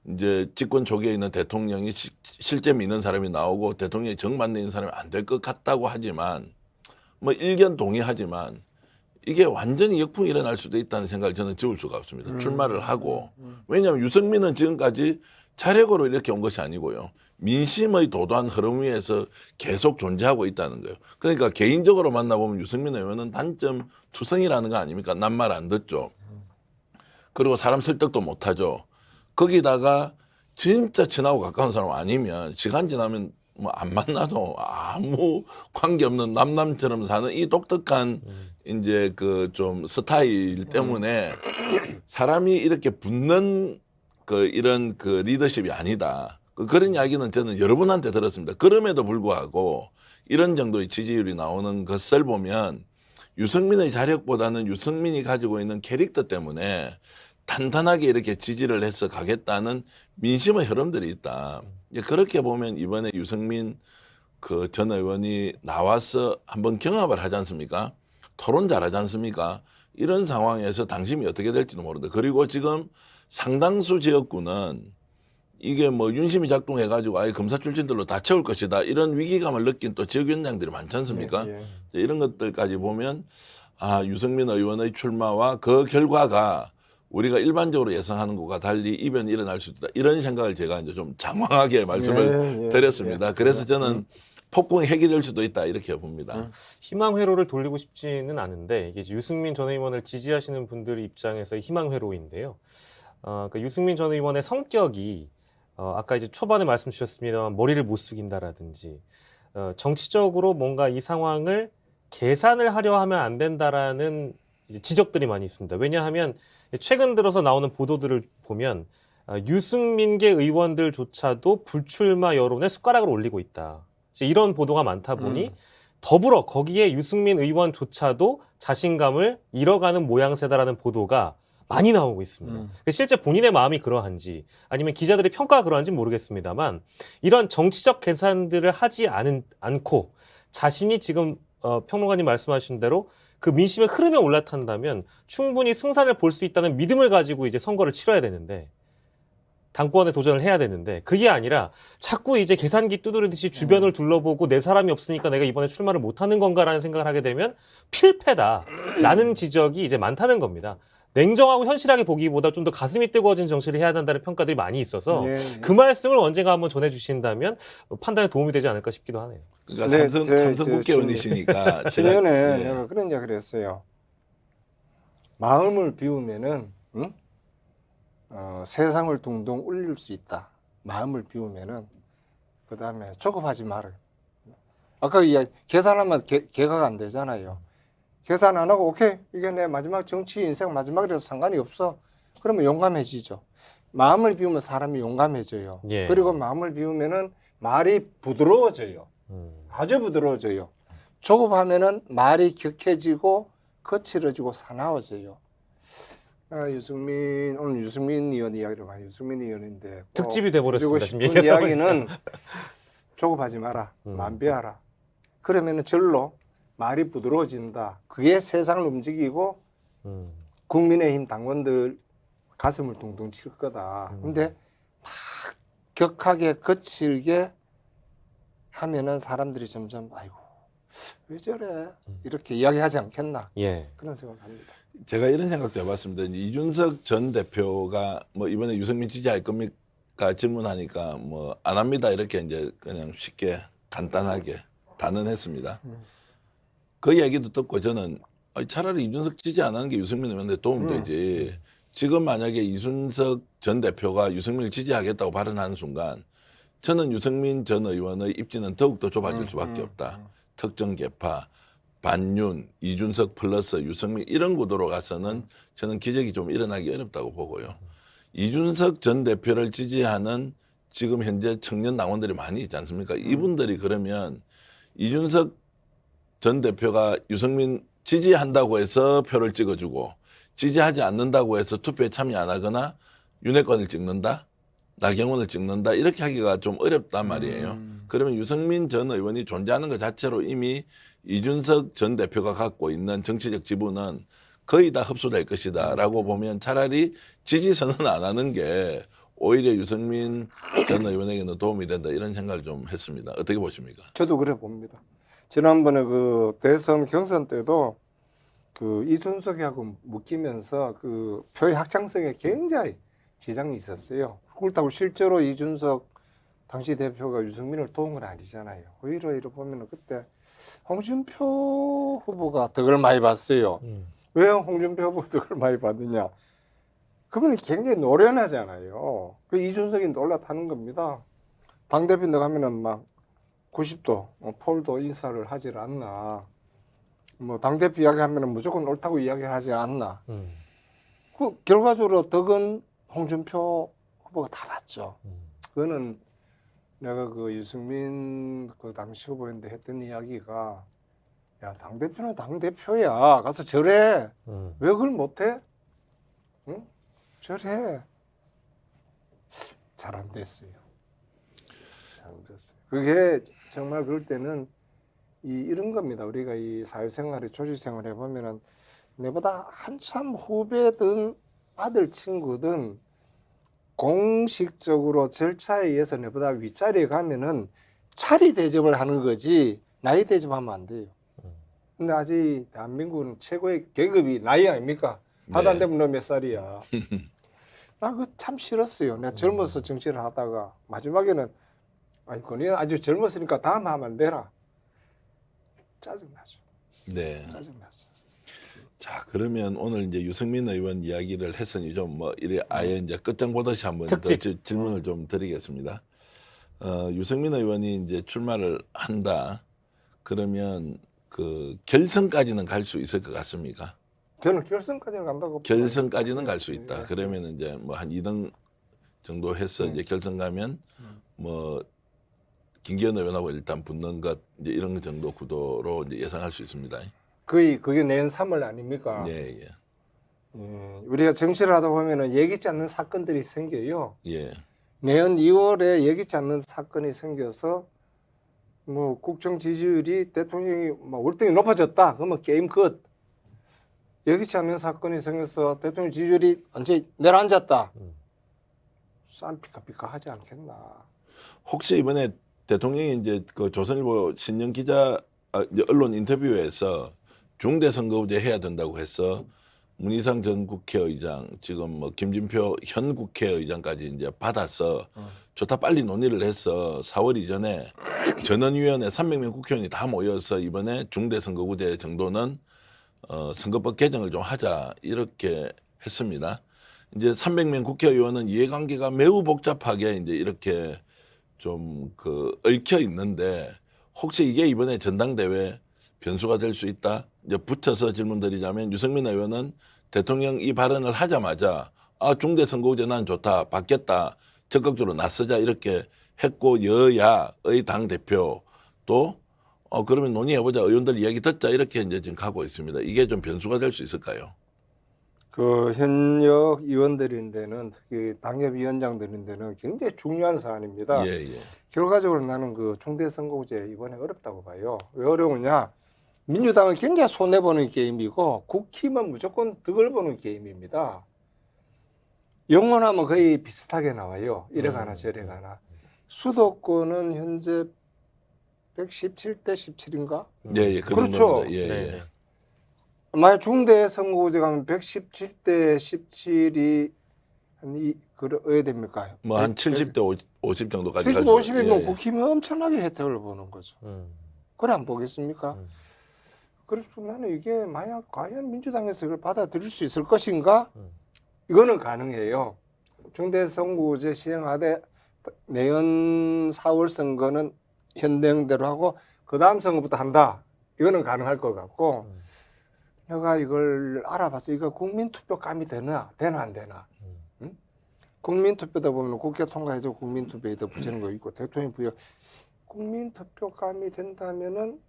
이제 집권 초기에 있는 대통령이 실제 믿는 사람이 나오고 대통령이 정반대인 사람이 안 될 것 같다고 하지만, 뭐 일견 동의하지만 이게 완전히 역풍이 일어날 수도 있다는 생각을 저는 지울 수가 없습니다. 출마를 하고. 왜냐하면 유승민은 지금까지 자력으로 이렇게 온 것이 아니고요. 민심의 도도한 흐름 위에서 계속 존재하고 있다는 거예요. 그러니까 개인적으로 만나보면 유승민 의원은 단점 투성이라는 거 아닙니까? 난 말 안 듣죠. 그리고 사람 설득도 못하죠. 거기다가 진짜 친하고 가까운 사람 아니면 시간 지나면 뭐 안 만나도 아무 관계없는 남남처럼 사는 이 독특한 이제 그 좀 스타일 때문에 사람이 이렇게 붙는 그 이런 그 리더십이 아니다. 그런 이야기는 저는 여러분한테 들었습니다. 그럼에도 불구하고 이런 정도의 지지율이 나오는 것을 보면 유승민의 자력보다는 유승민이 가지고 있는 캐릭터 때문에 단단하게 이렇게 지지를 해서 가겠다는 민심의 흐름들이 있다. 그렇게 보면 이번에 유승민 그 전 의원이 나와서 한번 경합을 하지 않습니까? 토론 잘하지 않습니까? 이런 상황에서 당심이 어떻게 될지도 모른다. 그리고 지금 상당수 지역구는 이게 뭐 윤심이 작동해가지고 아예 검사 출신들로 다 채울 것이다. 이런 위기감을 느낀 또 지역위원장들이 많지 않습니까? 예, 예. 이런 것들까지 보면 아, 유승민 의원의 출마와 그 결과가 우리가 일반적으로 예상하는 것과 달리 이변이 일어날 수 있다. 이런 생각을 제가 이제 좀 장황하게 말씀을 드렸습니다. 그래서 저는 폭풍이 핵이 될 수도 있다 이렇게 봅니다. 희망 회로를 돌리고 싶지는 않은데 이게 이제 유승민 전 의원을 지지하시는 분들 입장에서의 희망 회로인데요. 그 유승민 전 의원의 성격이 아까 이제 초반에 말씀 주셨습니다만 머리를 못 숙인다라든지 정치적으로 뭔가 이 상황을 계산을 하려 하면 안 된다라는 이제 지적들이 많이 있습니다. 왜냐하면 최근 들어서 나오는 보도들을 보면 유승민계 의원들조차도 불출마 여론에 숟가락을 올리고 있다. 이런 보도가 많다 보니 더불어 거기에 유승민 의원조차도 자신감을 잃어가는 모양새다라는 보도가 많이 나오고 있습니다. 실제 본인의 마음이 그러한지 아니면 기자들의 평가가 그러한지 모르겠습니다만 이런 정치적 계산들을 하지 않고 자신이 지금 평론가님 말씀하신 대로 그 민심의 흐름에 올라탄다면 충분히 승산을 볼 수 있다는 믿음을 가지고 이제 선거를 치러야 되는데 당권에 도전을 해야 되는데 그게 아니라 자꾸 이제 계산기 두드리듯이 주변을 둘러보고 내 사람이 없으니까 내가 이번에 출마를 못하는 건가라는 생각을 하게 되면 필패다라는 지적이 이제 많다는 겁니다. 냉정하고 현실하게 보기보다 좀 더 가슴이 뜨거워진 정치를 해야 한다는 평가들이 많이 있어서 그 말씀을 언젠가 한번 전해주신다면 판단에 도움이 되지 않을까 싶기도 하네요. 그러니까 삼성 국회의원이시니까 최근에 내가 그런 이야기를 했어요. 마음을 비우면은 세상을 둥둥 울릴 수 있다. 마음을 비우면은 그다음에 조급하지 말을. 아까 이야기 계산하면 개가 안 되잖아요. 계산 안 하고 오케이 이게 내 마지막 정치 인생 마지막이라도 상관이 없어. 그러면 용감해지죠. 마음을 비우면 사람이 용감해져요. 예. 그리고 마음을 비우면은 말이 부드러워져요. 아주 부드러워져요. 조급하면은 말이 격해지고 거칠어지고 사나워져요. 오늘 유승민 의원 이야기를 많이 유승민 의원인데 특집이 돼버렸습니다. 지금 싶은 얘기하다 이야기는 조급하지 마라, 만비하라. 그러면은 절로 말이 부드러워진다. 그게 세상을 움직이고 국민의힘 당원들 가슴을 둥둥 칠 거다. 근데 막 격하게 거칠게 하면은 사람들이 점점 아이고 왜 저래 이렇게 이야기하지 않겠나 예. 그런 생각을 합니다. 제가 이런 생각도 해봤습니다. 이제 이준석 전 대표가 뭐 이번에 유승민 지지할 겁니까 질문하니까 뭐 안 합니다 이렇게 이제 그냥 쉽게 간단하게 단언했습니다. 그 얘기도 듣고 저는 차라리 이준석 지지 안 하는 게 유승민 의원한테 도움되지. 지금 만약에 이준석 전 대표가 유승민을 지지하겠다고 발언하는 순간 저는 유승민 전 의원의 입지는 더욱더 좁아질 수밖에 없다. 특정 계파, 반윤, 이준석 플러스 유승민 이런 구도로 가서는 저는 기적이 좀 일어나기 어렵다고 보고요. 이준석 전 대표를 지지하는 지금 현재 청년 당원들이 많이 있지 않습니까? 이분들이 그러면 이준석 전 대표가 유승민 지지한다고 해서 표를 찍어주고 지지하지 않는다고 해서 투표에 참여 안 하거나 윤핵관을 찍는다? 나경원을 찍는다? 이렇게 하기가 좀 어렵단 말이에요. 그러면 유승민 전 의원이 존재하는 것 자체로 이미 이준석 전 대표가 갖고 있는 정치적 지분은 거의 다 흡수될 것이다 라고 보면 차라리 지지 선언 안 하는 게 오히려 유승민 전 의원에게는 도움이 된다 이런 생각을 좀 했습니다. 어떻게 보십니까? 저도 그래 봅니다. 지난번에 그 대선 경선 때도 그 이준석하고 묶이면서 그 표의 확장성에 굉장히 지장이 있었어요. 그렇다고 실제로 이준석 당시 대표가 유승민을 도운 건 아니잖아요. 오히려 이렇게 보면 그때 홍준표 후보가 덕을 많이 봤어요. 왜 홍준표 후보가 덕을 많이 받느냐? 그분이 굉장히 노련하잖아요. 그 이준석이 올라타는 겁니다. 당대표 나가면은 막 90도 폴도 인사를 하질 않나. 뭐 당대표 이야기하면은 무조건 옳다고 이야기를 하지 않나. 그 결과적으로 덕은 홍준표 후보가 다 봤죠. 그거는 내가 그 유승민 그 당시 후보인데 했던 이야기가 야 당대표는 당대표야 가서 저래 왜 그걸 못해? 응? 저래 잘 안 됐어요. 잘 안 됐어요. 그게 정말 그럴 때는 이런 겁니다. 우리가 이 사회생활에 조직생활 해보면은 내보다 한참 후배든 아들 친구든 공식적으로 절차에 의해서 내보다 윗자리에 가면은 차리 대접을 하는 거지 나이 대접하면 안 돼요. 근데 아직 대한민국은 최고의 계급이 나이 아닙니까? 하다 안 되면 너 몇 살이야. 나 그거 참 싫었어요. 내가 젊어서 정치를 하다가 마지막에는 아니 그니 아주 젊었으니까 다음 하면 안 되나? 짜증나죠. 네. 짜증났어. 자, 그러면 오늘 이제 유승민 의원 이야기를 했으니 좀 뭐 이래 아예 이제 끝장 보듯이 한번 더 특집. 질문을 좀 드리겠습니다. 유승민 의원이 이제 출마를 한다. 그러면 그 결선까지는 갈 수 있을 것 같습니까? 저는 결선까지는 간다고. 결선까지는 갈 수 있다. 네. 그러면 이제 뭐 한 2등 정도 해서 이제 결선 가면 뭐 김기현 의원하고 일단 붙는 것 이제 이런 정도 구도로 이제 예상할 수 있습니다. 거의 그게 내년 3월 아닙니까? 예, 예, 우리가 정치를 하다 보면은 예기치 않는 사건들이 생겨요. 예. 내년 2월에 예기치 않는 사건이 생겨서 뭐 국정 지지율이 대통령이 막 월등히 높아졌다. 그러면 게임 끝. 예기치 않는 사건이 생겨서 대통령 지지율이 완전히 내려앉았다. 쌈 피카피카 하지 않겠나. 혹시 이번에 대통령이 이제 그 조선일보 신년 기자 이제 언론 인터뷰에서 중대선거제 해야 된다고 해서 문희상 전 국회의장 지금 뭐 김진표 현 국회의장까지 이제 받아서 좋다 빨리 논의를 해서 4월 이전에 전원위원회 300명 국회의원이 다 모여서 이번에 중대선거구제 정도는 선거법 개정을 좀 하자 이렇게 했습니다. 이제 300명 국회의원은 이해관계가 매우 복잡하게 이제 이렇게 좀 그 얽혀 있는데 혹시 이게 이번에 전당대회 변수가 될 수 있다? 이제 붙여서 질문드리자면 유승민 의원은 대통령 이 발언을 하자마자 중대선거구제 난 좋다 받겠다 적극적으로 나서자 이렇게 했고 여야의 당 대표 또 그러면 논의해보자, 의원들 이야기 듣자 이렇게 이제 지금 가고 있습니다. 이게 좀 변수가 될 수 있을까요? 그 현역 의원들인데는 특히 당협위원장들인데는 굉장히 중요한 사안입니다. 예, 예. 결과적으로 나는 그 중대선거구제 이번에 어렵다고 봐요. 왜 어려우냐? 민주당은 굉장히 손해보는 게임이고 국힘은 무조건 득을 보는 게임입니다. 영원하면 거의 비슷하게 나와요. 이래 가나 저래 가나. 수도권은 현재 117대 17인가? 예, 예. 그 그렇죠. 정도입니다. 예, 네, 예. 네. 만약 중대 선거구제 가면 117대 17이 그래야 됩니까? 뭐 한 70대 50 정도까지 70, 갈 수- 50이면 예, 예. 국힘이 엄청나게 혜택을 보는 거죠. 그래 안 보겠습니까? 음. 그래서 나는 이게 만약 과연 민주당에서 이걸 받아들일 수 있을 것인가? 음. 이거는 가능해요. 중대 선거구제 시행하되 내년 4월 선거는 현행대로 하고 그 다음 선거부터 한다. 이거는 가능할 것 같고 내가 이걸 알아봤어. 이거 국민투표감이 되나 안 되나? 응? 국민투표다 보면 국회 통과해서 국민투표에 더 붙이는 거 있고 대통령 부여 국민투표감이 된다면은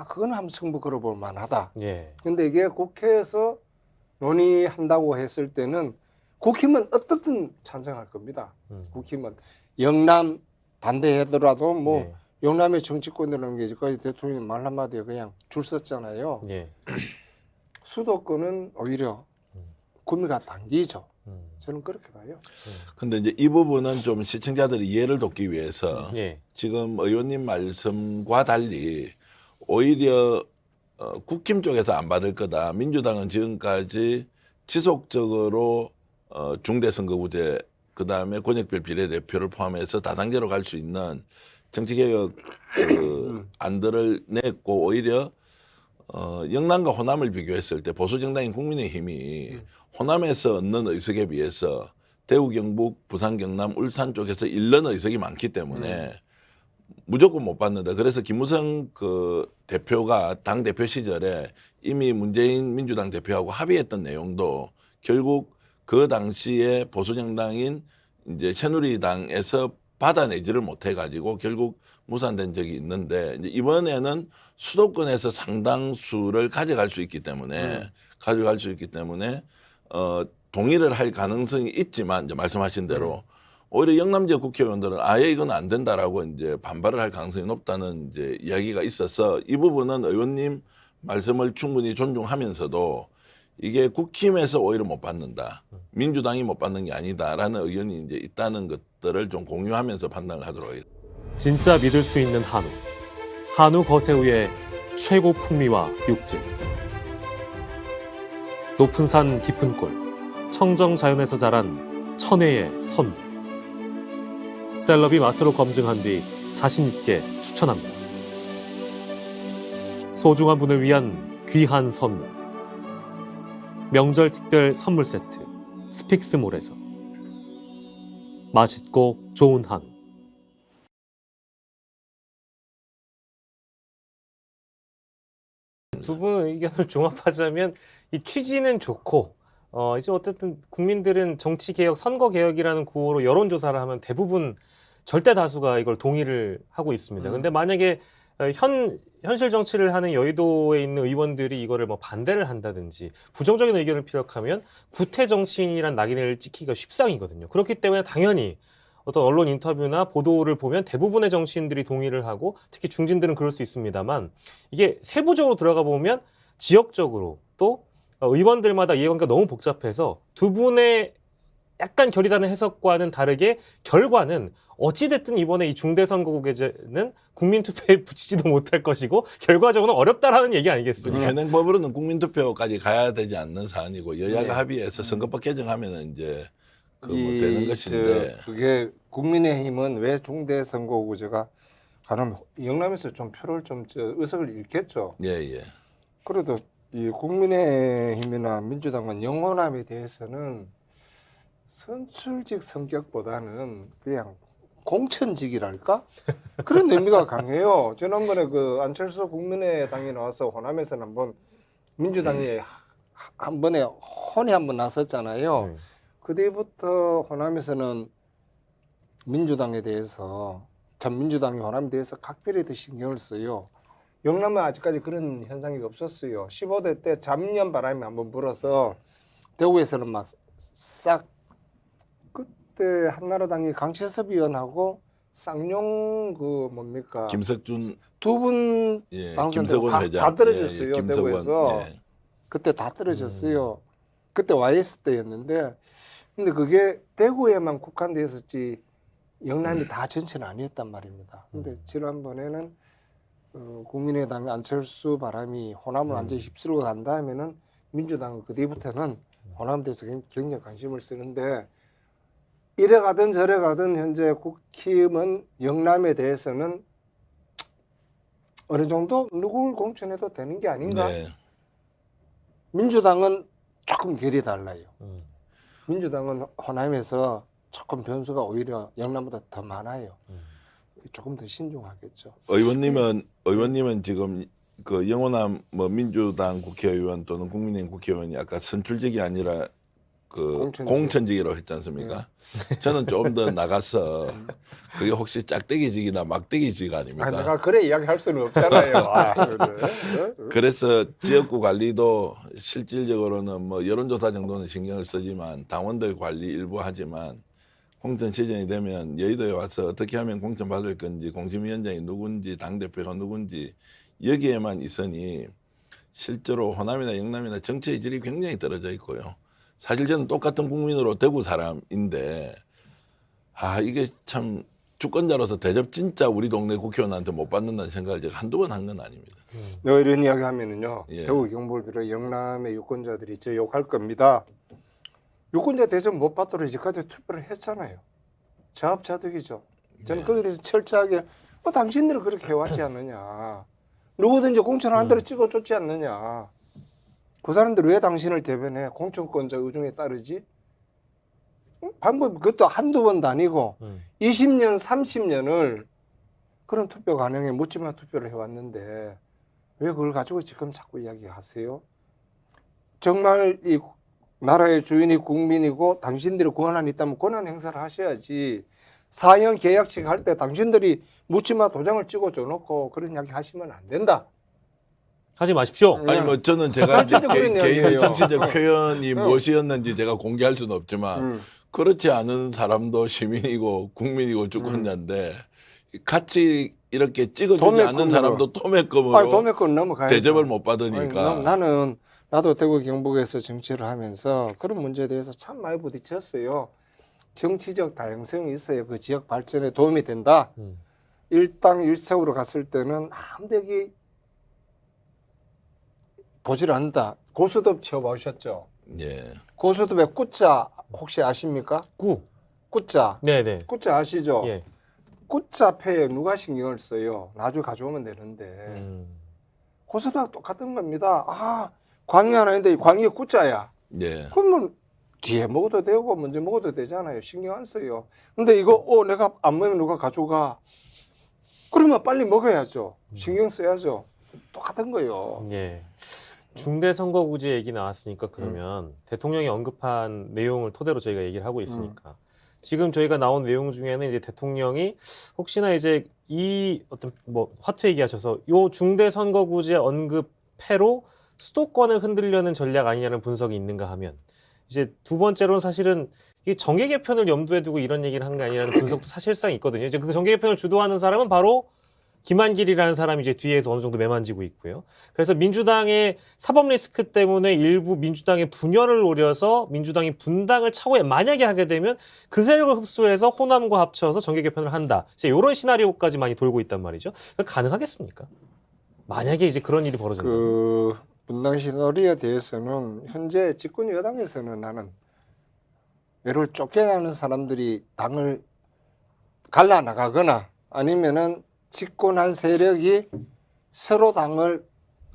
그거는 한번 승부 걸어볼 만하다. 예. 근데 이게 국회에서 논의한다고 했을 때는 국힘은 어떻든 찬성할 겁니다. 국힘은 영남 반대하더라도 뭐 예. 영남의 정치권이라는 게 이제까지 대통령이 말 한마디에 그냥 줄 섰잖아요. 예. 수도권은 오히려 구미가 당기죠. 음. 저는 그렇게 봐요. 근데 이제 이 부분은 좀 시청자들이 이해를 돕기 위해서 예. 지금 의원님 말씀과 달리 오히려 국힘 쪽에서 안 받을 거다. 민주당은 지금까지 지속적으로 중대선거구제 그다음에 권역별 비례대표를 포함해서 다당제로 갈 수 있는 정치개혁 안들을 냈고 오히려 영남과 호남을 비교했을 때 보수 정당인 국민의힘이 호남에서 얻는 의석에 비해서 대구, 경북, 부산, 경남, 울산 쪽에서 잃는 의석이 많기 때문에 무조건 못 받는다. 그래서 김무성 그 대표가 당 대표 시절에 이미 문재인 민주당 대표하고 합의했던 내용도 결국 그 당시에 보수 정당인 이제 새누리당에서 받아내지를 못해 가지고 결국 무산된 적이 있는데 이제 이번에는 수도권에서 상당수를 가져갈 수 있기 때문에 동의를 할 가능성이 있지만 이제 말씀하신 대로 오히려 영남 지역 국회의원들은 아예 이건 안 된다라고 이제 반발을 할 가능성이 높다는 이제 이야기가 있어서 이 부분은 의원님 말씀을 충분히 존중하면서도 이게 국힘에서 오히려 못 받는다. 민주당이 못 받는 게 아니다라는 의견이 이제 있다는 것들을 좀 공유하면서 판단을 하도록 하겠습니다. 진짜 믿을 수 있는 한우. 한우 거세우의 최고 풍미와 육질. 높은 산 깊은 골. 청정 자연에서 자란 천혜의 선물. 셀럽이 맛으로 검증한 뒤 자신 있게 추천합니다. 소중한 분을 위한 귀한 선물. 명절 특별 선물 세트 스픽스몰에서 맛있고 좋은 한우. 두 분 의견을 종합하자면 이 취지는 좋고 이제 어쨌든 국민들은 정치 개혁, 선거 개혁이라는 구호로 여론 조사를 하면 대부분 절대 다수가 이걸 동의를 하고 있습니다. 근데 만약에 현실 정치를 하는 여의도에 있는 의원들이 이거를 뭐 반대를 한다든지 부정적인 의견을 피력하면 구태 정치인이란 낙인을 찍기가 쉽상이거든요. 그렇기 때문에 당연히 어떤 언론 인터뷰나 보도를 보면 대부분의 정치인들이 동의를 하고 특히 중진들은 그럴 수 있습니다만 이게 세부적으로 들어가 보면 지역적으로 또 의원들마다 이해관계가 너무 복잡해서 두 분의 약간 결이 다른 해석과는 다르게 결과는 어찌됐든 이번에 이 중대선거구제는 국민투표에 붙이지도 못할 것이고 결과적으로는 어렵다라는 얘기 아니겠습니까? 현행법으로는 국민투표까지 가야 되지 않는 사안이고 여야가 네. 합의해서 선거법 개정하면은 이제 뭐 되는 것인데 그게 국민의힘은 왜 중대선거구제가 가능하면 영남에서 좀 표를 좀 의석을 잃겠죠. 예. 그래도 이 국민의힘이나 민주당은 영호남에 대해서는 선출직 성격보다는 그냥 공천직이랄까? 그런 의미가 강해요. 지난번에 그 안철수 국민의당이 나와서 호남에서는 한번 민주당이 한 번에 혼이 한번 나섰잖아요. 그 뒤부터 호남에서는 민주당에 대해서 참 민주당이 호남에 대해서 각별히 더 신경을 써요. 영남은 아직까지 그런 현상이 없었어요. 15대 때 잡년 바람이 한번 불어서 대구에서는 막 싹 그때 한나라당이 강채섭 의원하고 쌍용 그 뭡니까 김석준 두 분 예, 당선되고 김석원 회장 다 떨어졌어요. 김석원, 대구에서 예. 그때 다 떨어졌어요. 그때 YS 때였는데 근데 그게 대구에만 국한돼 있었지 영남이 다 전체는 아니었단 말입니다. 근데 지난번에는 국민의당 안철수 바람이 호남을 완전히 휩쓸고 간 다음에는 민주당은 그 뒤부터는 호남에 대해서 굉장히 관심을 쓰는데 이래 가든 저래 가든 현재 국힘은 영남에 대해서는 어느 정도 누굴 공천해도 되는 게 아닌가? 네. 민주당은 조금 결이 달라요. 민주당은 호남에서 조금 변수가 오히려 영남보다 더 많아요. 조금 더 신중하겠죠. 의원님은 지금 그 영호남 뭐 민주당 국회의원 또는 국민의힘 국회의원이 아까 선출직이 아니라 그 공천직. 공천직이라고 했지 않습니까? 저는 좀 더 나가서 그게 혹시 짝대기직이나 막대기직 아닙니까? 내가 그래 이야기할 수는 없잖아요. 그래. 그래서 지역구 관리도 실질적으로는 뭐 여론조사 정도는 신경을 쓰지만 당원들 관리 일부 하지만 공천 시즌이 되면 여의도에 와서 어떻게 하면 공천 받을 건지 공심위원장이 누군지 당대표가 누군지 여기에만 있으니 실제로 호남이나 영남이나 정치의 질이 굉장히 떨어져 있고요. 사실 저는 똑같은 국민으로 대구 사람인데 이게 참 주권자로서 대접 진짜 우리 동네 국회의원한테 못 받는다는 생각을 제가 한두 번 한 건 아닙니다. 내가 이런 이야기 하면은요. 예. 대구 경북을 비롯해 영남의 유권자들이 저 욕할 겁니다. 유권자 대접 못 받도록 이제까지 투표를 했잖아요. 자업자득이죠. 저는 예. 거기에 대해서 철저하게 당신들은 그렇게 해왔지 않느냐. 누구든지 공천을 대로 찍어줬지 않느냐. 그 사람들 왜 당신을 대변해? 공천권자 의중에 따르지? 방법이 그것도 한두 번도 아니고 20년, 30년을 그런 투표 관행에 묻지마 투표를 해왔는데 왜 그걸 가지고 지금 자꾸 이야기하세요? 정말 이 나라의 주인이 국민이고 당신들이 권한이 있다면 권한 행사를 하셔야지. 사형 계약식 할 때 당신들이 묻지마 도장을 찍어줘 놓고 그런 이야기 하시면 안 된다. 하지 마십시오. 아니 뭐 저는 제가 이제 진짜 그런 개인의 이야기예요. 정치적 표현이 무엇이었는지 제가 공개할 수는 없지만 그렇지 않은 사람도 시민이고 국민이고 주권자인데 같이 이렇게 찍어주지 도매금으로. 않는 사람도 토매금으로 도매권 넘어가야죠. 대접을 못 받으니까 나도 대구 경북에서 정치를 하면서 그런 문제에 대해서 참 많이 부딪혔어요. 정치적 다양성이 있어야 그 지역 발전에 도움이 된다. 일당 일색으로 갔을 때는 아무데기 보질 않는다. 고수톱 쳐보셨죠? 예. 고수톱의 꾸자 혹시 아십니까? 꾸자. 네네. 꾸자 아시죠? 예. 꾸자 패에 누가 신경을 써요? 나중에 가져오면 되는데. 고수톱하고 똑같은 겁니다. 광이 하나 있는데 이 광이 꾸자야. 예. 그러면 뒤에 먹어도 되고 먼저 먹어도 되잖아요. 신경 안 써요. 근데 이거 내가 안 먹으면 누가 가져가. 그러면 빨리 먹어야죠. 신경 써야죠. 똑같은 거예요. 예. 중대 선거구제 얘기 나왔으니까 그러면 대통령이 언급한 내용을 토대로 저희가 얘기를 하고 있으니까 지금 저희가 나온 내용 중에는 이제 대통령이 혹시나 이제 이 어떤 뭐 화투 얘기하셔서 요 중대 선거구제 언급패로 수도권을 흔들려는 전략 아니냐는 분석이 있는가 하면 이제 두 번째로는 사실은 이 정계 개편을 염두에 두고 이런 얘기를 한 게 아니라는 분석도 사실상 있거든요. 이제 그 정계 개편을 주도하는 사람은 바로 김한길이라는 사람이 이제 뒤에서 어느 정도 매만지고 있고요. 그래서 민주당의 사법 리스크 때문에 일부 민주당의 분열을 노려서 민주당이 분당을 차후에 만약에 하게 되면 그 세력을 흡수해서 호남과 합쳐서 정계 개편을 한다. 이제 이런 시나리오까지 많이 돌고 있단 말이죠. 가능하겠습니까? 만약에 이제 그런 일이 벌어진다. 그 분당 시나리오에 대해서는 현재 집권 여당에서는 나는 외로를 쫓겨나는 사람들이 당을 갈라 나가거나 아니면은 집권한 세력이 새로 당을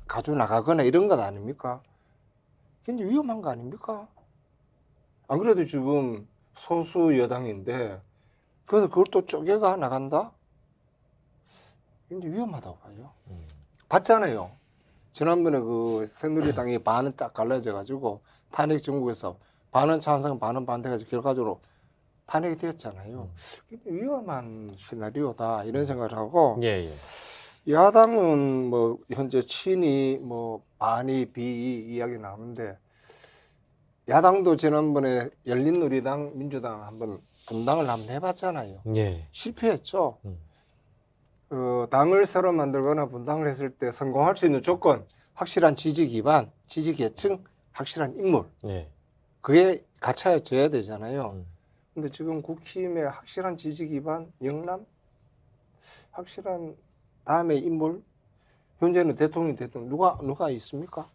가져 나가거나 이런 것 아닙니까? 굉장히 위험한 거 아닙니까? 안 그래도 지금 소수 여당인데 그래서 그걸 또 쪼개가 나간다? 굉장히 위험하다고 봐요. 봤잖아요. 지난번에 그 새누리당이 반은 딱 갈라져 가지고 탄핵 정국에서 반은 찬성 반은 반대가지고 결과적으로 탄핵이 되었잖아요. 위험한 시나리오다 이런 생각을 하고 예, 예. 야당은 뭐 현재 친이 뭐 반이 비 이야기 나오는데 야당도 지난번에 열린우리당, 민주당 한번 분당을 한번 해봤잖아요. 예. 실패했죠. 음. 당을 새로 만들거나 분당을 했을 때 성공할 수 있는 조건, 확실한 지지 기반, 지지 계층, 확실한 인물. 예. 그게 갖춰져야 되잖아요. 음. 근데 지금 국힘의 확실한 지지 기반, 영남, 확실한 다음에 인물, 현재는 대통령 누가 있습니까?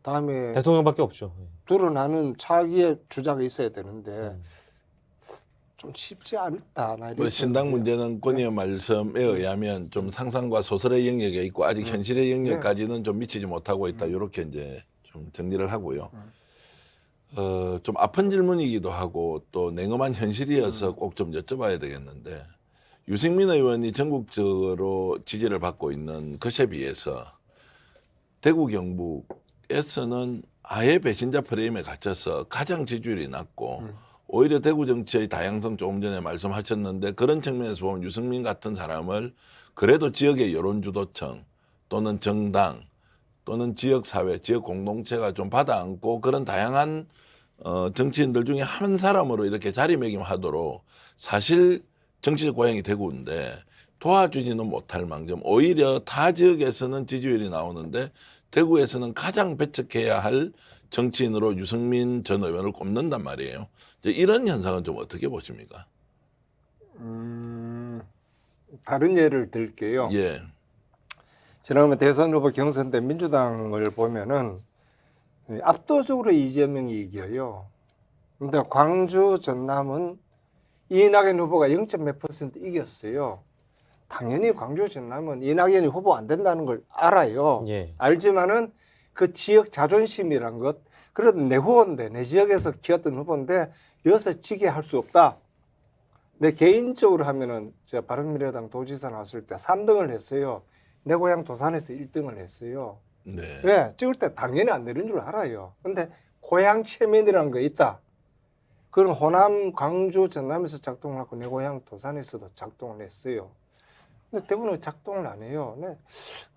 다음에 대통령밖에 없죠. 예. 드러나는 차기의 주자가 있어야 되는데 음. 좀 쉽지 않다. 나 뭐 이렇게 신당 생각해요. 문제는 권위의 말씀에 의하면 좀 상상과 소설의 영역에 있고 아직 현실의 영역까지는 좀 미치지 못하고 있다. 이렇게 이제 좀 정리를 하고요. 좀 아픈 질문이기도 하고 또 냉엄한 현실이어서 꼭 좀 여쭤봐야 되겠는데 유승민 의원이 전국적으로 지지를 받고 있는 것에 비해서 대구 경북에서는 아예 배신자 프레임에 갇혀서 가장 지지율이 낮고 오히려 대구 정치의 다양성 조금 전에 말씀하셨는데 그런 측면에서 보면 유승민 같은 사람을 그래도 지역의 여론주도층 또는 정당 또는 지역사회, 지역 공동체가 좀 받아안고 그런 다양한 정치인들 중에 한 사람으로 이렇게 자리매김하도록 사실 정치적 고향이 대구인데 도와주지는 못할 망정 오히려 타 지역에서는 지지율이 나오는데 대구에서는 가장 배척해야 할 정치인으로 유승민 전 의원을 꼽는단 말이에요. 이제 이런 현상은 좀 어떻게 보십니까? 다른 예를 들게요. 예, 지난번 대선 후보 경선 때 민주당을 보면은 압도적으로 이재명이 이겨요. 근데 광주, 전남은 이낙연 후보가 0.몇 % 이겼어요. 당연히 광주, 전남은 이낙연이 후보 안 된다는 걸 알아요. 예. 알지만은 그 지역 자존심이란 것, 그래도 내 후보인데, 내 지역에서 키웠던 후보인데 여기서 지게 할 수 없다. 내 개인적으로 하면은 제가 바른미래당 도지사 나왔을 때 3등을 했어요. 내 고향 도산에서 1등을 했어요. 네. 왜? 찍을 때 당연히 안 되는 줄 알아요. 근데 고향 체면이라는 거 있다. 그럼 호남, 광주, 전남에서 작동을 하고 내 고향 도산에서도 작동을 했어요. 근데 대부분 작동을 안 해요. 네.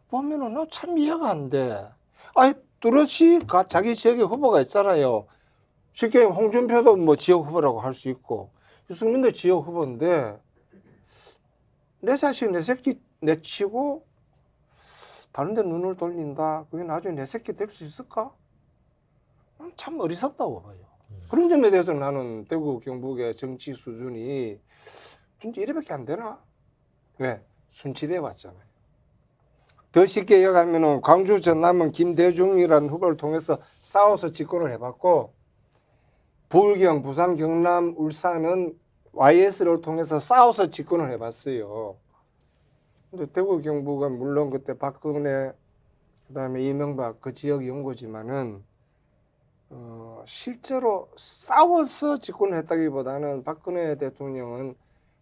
보면은 나 참 이해가 안 돼. 아니, 뚜렷이 자기 지역에 후보가 있잖아요. 쉽게 홍준표도 뭐 지역 후보라고 할 수 있고 유승민도 지역 후보인데 내 자식, 내 새끼 내치고 다른 데 눈을 돌린다. 그게 나중에 내 새끼 될 수 있을까? 참 어리석다고 봐요. 그런 점에 대해서 나는 대구 경북의 정치 수준이 진짜 이래밖에 안 되나? 왜? 순치돼 왔잖아요. 더 쉽게 얘기하면 광주 전남은 김대중이라는 후보를 통해서 싸워서 집권을 해봤고 부울경, 부산, 경남, 울산은 YS를 통해서 싸워서 집권을 해봤어요. 근데 대구 경북은 물론 그때 박근혜 그다음에 이명박 그 지역 연고지만은 실제로 싸워서 집권을 했다기보다는 박근혜 대통령은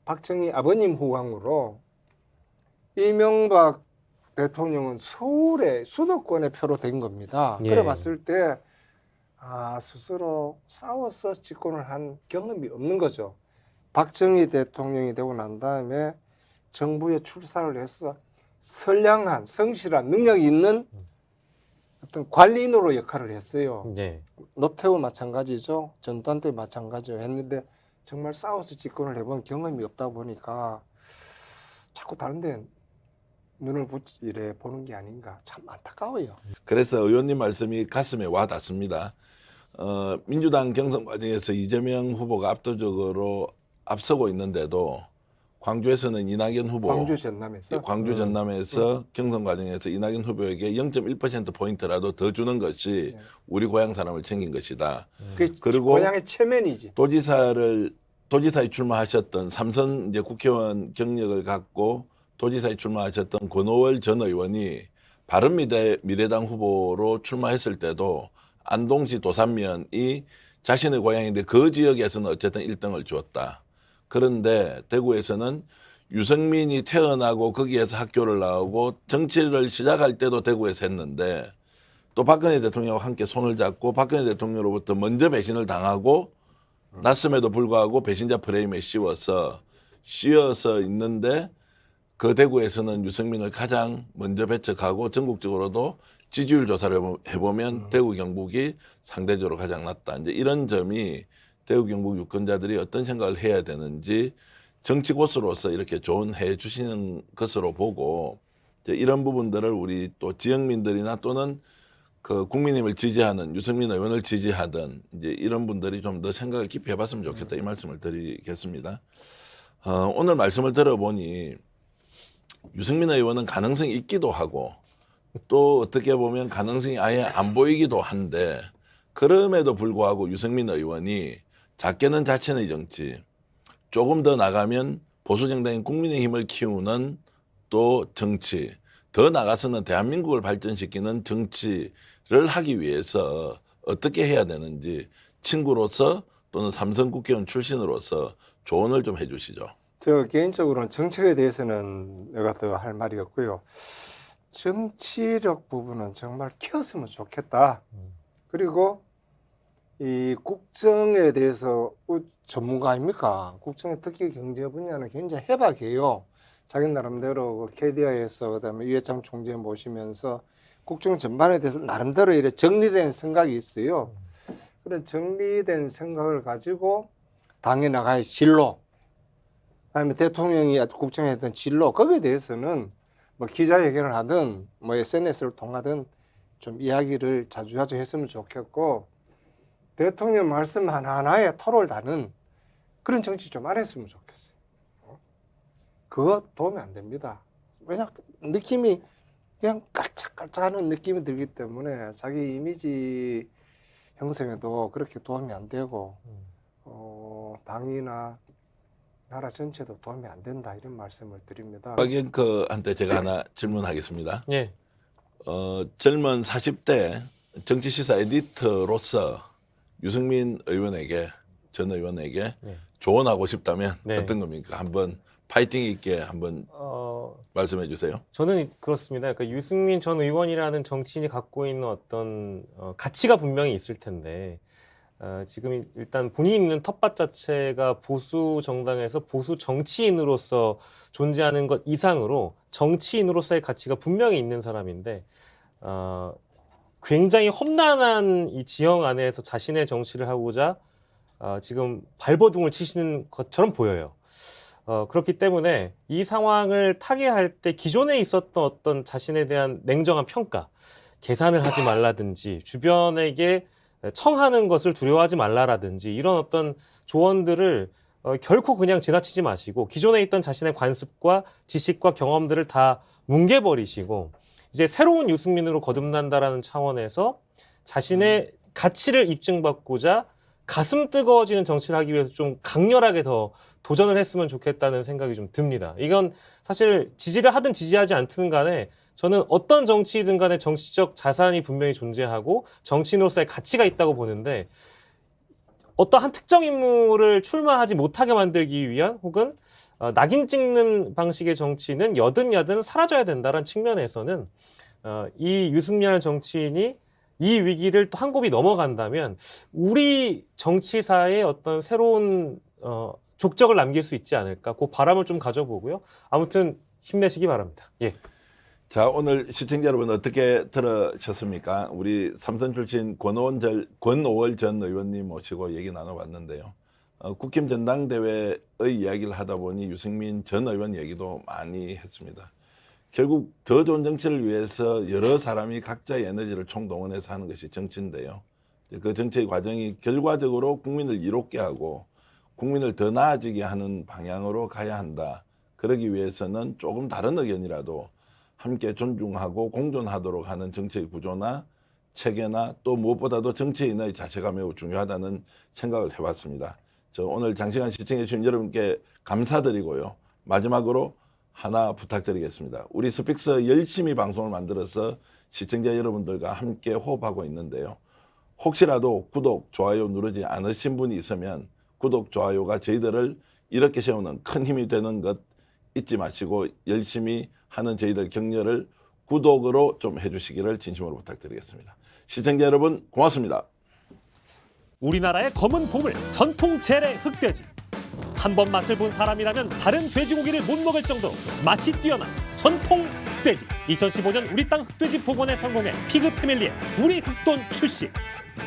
박정희 아버님 후광으로 이명박 대통령은 서울의 수도권의 표로 된 겁니다. 예. 그래 봤을 때 스스로 싸워서 집권을 한 경험이 없는 거죠. 박정희 대통령이 되고 난 다음에 정부에 출사를 해서 선량한 성실한 능력이 있는 어떤 관리인으로 역할을 했어요. 네. 노태우 마찬가지죠. 전두환 때 마찬가지로 했는데 정말 싸워서 집권을 해본 경험이 없다 보니까 자꾸 다른 데 눈을 이래 보는 게 아닌가 참 안타까워요. 그래서 의원님 말씀이 가슴에 와 닿습니다. 민주당 경선 과정에서 이재명 후보가 압도적으로 앞서고 있는데도 광주에서는 이낙연 후보, 광주 전남에서 광주 전남에서 경선 과정에서 이낙연 후보에게 0.1%포인트라도 더 주는 것이 우리 고향 사람을 챙긴 것이다. 그리고 고향의 체면이지. 도지사에 출마하셨던 삼선 이제 국회의원 경력을 갖고 도지사에 출마하셨던 권오월 전 의원이 바른미래당 후보로 출마했을 때도 안동시 도산면이 자신의 고향인데 그 지역에서는 어쨌든 1등을 주었다. 그런데 대구에서는 유승민이 태어나고 거기에서 학교를 나오고 정치를 시작할 때도 대구에서 했는데 또 박근혜 대통령과 함께 손을 잡고 박근혜 대통령으로부터 먼저 배신을 당하고 났음에도 불구하고 배신자 프레임에 씌워서 있는데 그 대구에서는 유승민을 가장 먼저 배척하고 전국적으로도 지지율 조사를 해보면 대구 경북이 상대적으로 가장 낮다. 이제 이런 점이 대구 경북 유권자들이 어떤 생각을 해야 되는지 정치 고수로서 이렇게 조언해 주시는 것으로 보고 이제 이런 부분들을 우리 또 지역민들이나 또는 그 국민의힘을 지지하는 유승민 의원을 지지하던 이제 이런 분들이 좀 더 생각을 깊이 해봤으면 좋겠다 이 말씀을 드리겠습니다. 오늘 말씀을 들어보니 유승민 의원은 가능성이 있기도 하고 또 어떻게 보면 가능성이 아예 안 보이기도 한데 그럼에도 불구하고 유승민 의원이 작게는 자신의 정치 조금 더 나가면 보수정당인 국민의힘을 키우는 또 정치 더 나가서는 대한민국을 발전시키는 정치를 하기 위해서 어떻게 해야 되는지 친구로서 또는 삼선 국회의원 출신으로서 조언을 좀 해주시죠. 저 개인적으로는 정책에 대해서는 내가 더 할 말이 없고요. 정치력 부분은 정말 키웠으면 좋겠다. 그리고 이 국정에 대해서 전문가 아닙니까? 국정의 특히 경제 분야는 굉장히 해박해요. 자기 나름대로 KDI에서 그다음에 이해창 총재 모시면서 국정 전반에 대해서 나름대로 이렇게 정리된 생각이 있어요. 그런 정리된 생각을 가지고 당에 나갈 진로, 아니면 대통령이 국정에 했던 진로, 거기에 대해서는 뭐 기자회견을 하든 뭐 SNS를 통하든 좀 이야기를 자주자주 했으면 좋겠고 대통령 말씀 하나하나에 토를 다는 그런 정치 좀 안 했으면 좋겠어요. 그거 도움이 안 됩니다. 왜냐 느낌이 그냥 깔짝깔짝하는 느낌이 들기 때문에 자기 이미지 형성에도 그렇게 도움이 안 되고 당이나 나라 전체도 도움이 안 된다 이런 말씀을 드립니다. 박영크한테 제가 하나 질문하겠습니다. 예. 젊은 40대 정치 시사 에디터로서 유승민 의원에게 전 의원에게 네. 조언하고 싶다면 네. 어떤 겁니까? 한번 파이팅 있게 한번 말씀해 주세요. 저는 그렇습니다. 그러니까 유승민 전 의원이라는 정치인이 갖고 있는 어떤 가치가 분명히 있을 텐데 지금 일단 본인이 있는 텃밭 자체가 보수 정당에서 보수 정치인으로서 존재하는 것 이상으로 정치인으로서의 가치가 분명히 있는 사람인데 굉장히 험난한 이 지형 안에서 자신의 정치를 하고자 지금 발버둥을 치시는 것처럼 보여요. 그렇기 때문에 이 상황을 타개할 때 기존에 있었던 어떤 자신에 대한 냉정한 평가, 계산을 하지 말라든지 주변에게 청하는 것을 두려워하지 말라라든지 이런 어떤 조언들을 결코 그냥 지나치지 마시고 기존에 있던 자신의 관습과 지식과 경험들을 다 뭉개버리시고 이제 새로운 유승민으로 거듭난다라는 차원에서 자신의 가치를 입증받고자 가슴 뜨거워지는 정치를 하기 위해서 좀 강렬하게 더 도전을 했으면 좋겠다는 생각이 좀 듭니다. 이건 사실 지지를 하든 지지하지 않든 간에 저는 어떤 정치이든 간에 정치적 자산이 분명히 존재하고 정치인으로서의 가치가 있다고 보는데 어떤 한 특정 인물을 출마하지 못하게 만들기 위한 혹은 낙인 찍는 방식의 정치는 여든 사라져야 된다는 측면에서는 이 유승민이라는 정치인이 이 위기를 또 한 곱이 넘어간다면 우리 정치사에 어떤 새로운 족적을 남길 수 있지 않을까 그 바람을 좀 가져보고요. 아무튼 힘내시기 바랍니다. 예. 자, 오늘 시청자 여러분 어떻게 들으셨습니까? 우리 삼선 출신 권오월 전 의원님 모시고 얘기 나눠봤는데요. 국힘 전당대회의 이야기를 하다 보니 유승민 전 의원 얘기도 많이 했습니다. 결국 더 좋은 정치를 위해서 여러 사람이 각자의 에너지를 총동원해서 하는 것이 정치인데요. 그 정치의 과정이 결과적으로 국민을 이롭게 하고 국민을 더 나아지게 하는 방향으로 가야 한다. 그러기 위해서는 조금 다른 의견이라도 함께 존중하고 공존하도록 하는 정치의 구조나 체계나 또 무엇보다도 정치인의 자세가 매우 중요하다는 생각을 해봤습니다. 저 오늘 장시간 시청해 주신 여러분께 감사드리고요. 마지막으로 하나 부탁드리겠습니다. 우리 스픽스 열심히 방송을 만들어서 시청자 여러분들과 함께 호흡하고 있는데요. 혹시라도 구독, 좋아요 누르지 않으신 분이 있으면 구독, 좋아요가 저희들을 이렇게 세우는 큰 힘이 되는 것 잊지 마시고 열심히 하는 저희들 격려를 구독으로 좀 해주시기를 진심으로 부탁드리겠습니다. 시청자 여러분 고맙습니다. 우리나라의 검은 보물 전통 재래 흑돼지 한 번 맛을 본 사람이라면 다른 돼지고기를 못 먹을 정도로 맛이 뛰어난 전통 흑돼지. 2015년 우리 땅 흑돼지 복원에 성공해 피그 패밀리의 우리 흑돈 출시.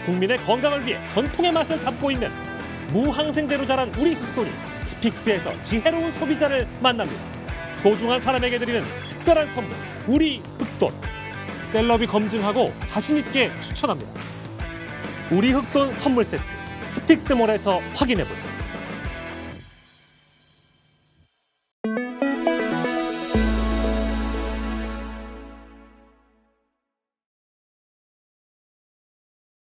국민의 건강을 위해 전통의 맛을 담고 있는 무항생제로 자란 우리 흑돈이 스픽스에서 지혜로운 소비자를 만납니다. 소중한 사람에게 드리는 특별한 선물, 우리 흑돈. 셀럽이 검증하고 자신 있게 추천합니다. 우리 흑돈 선물 세트 스픽스몰에서 확인해 보세요.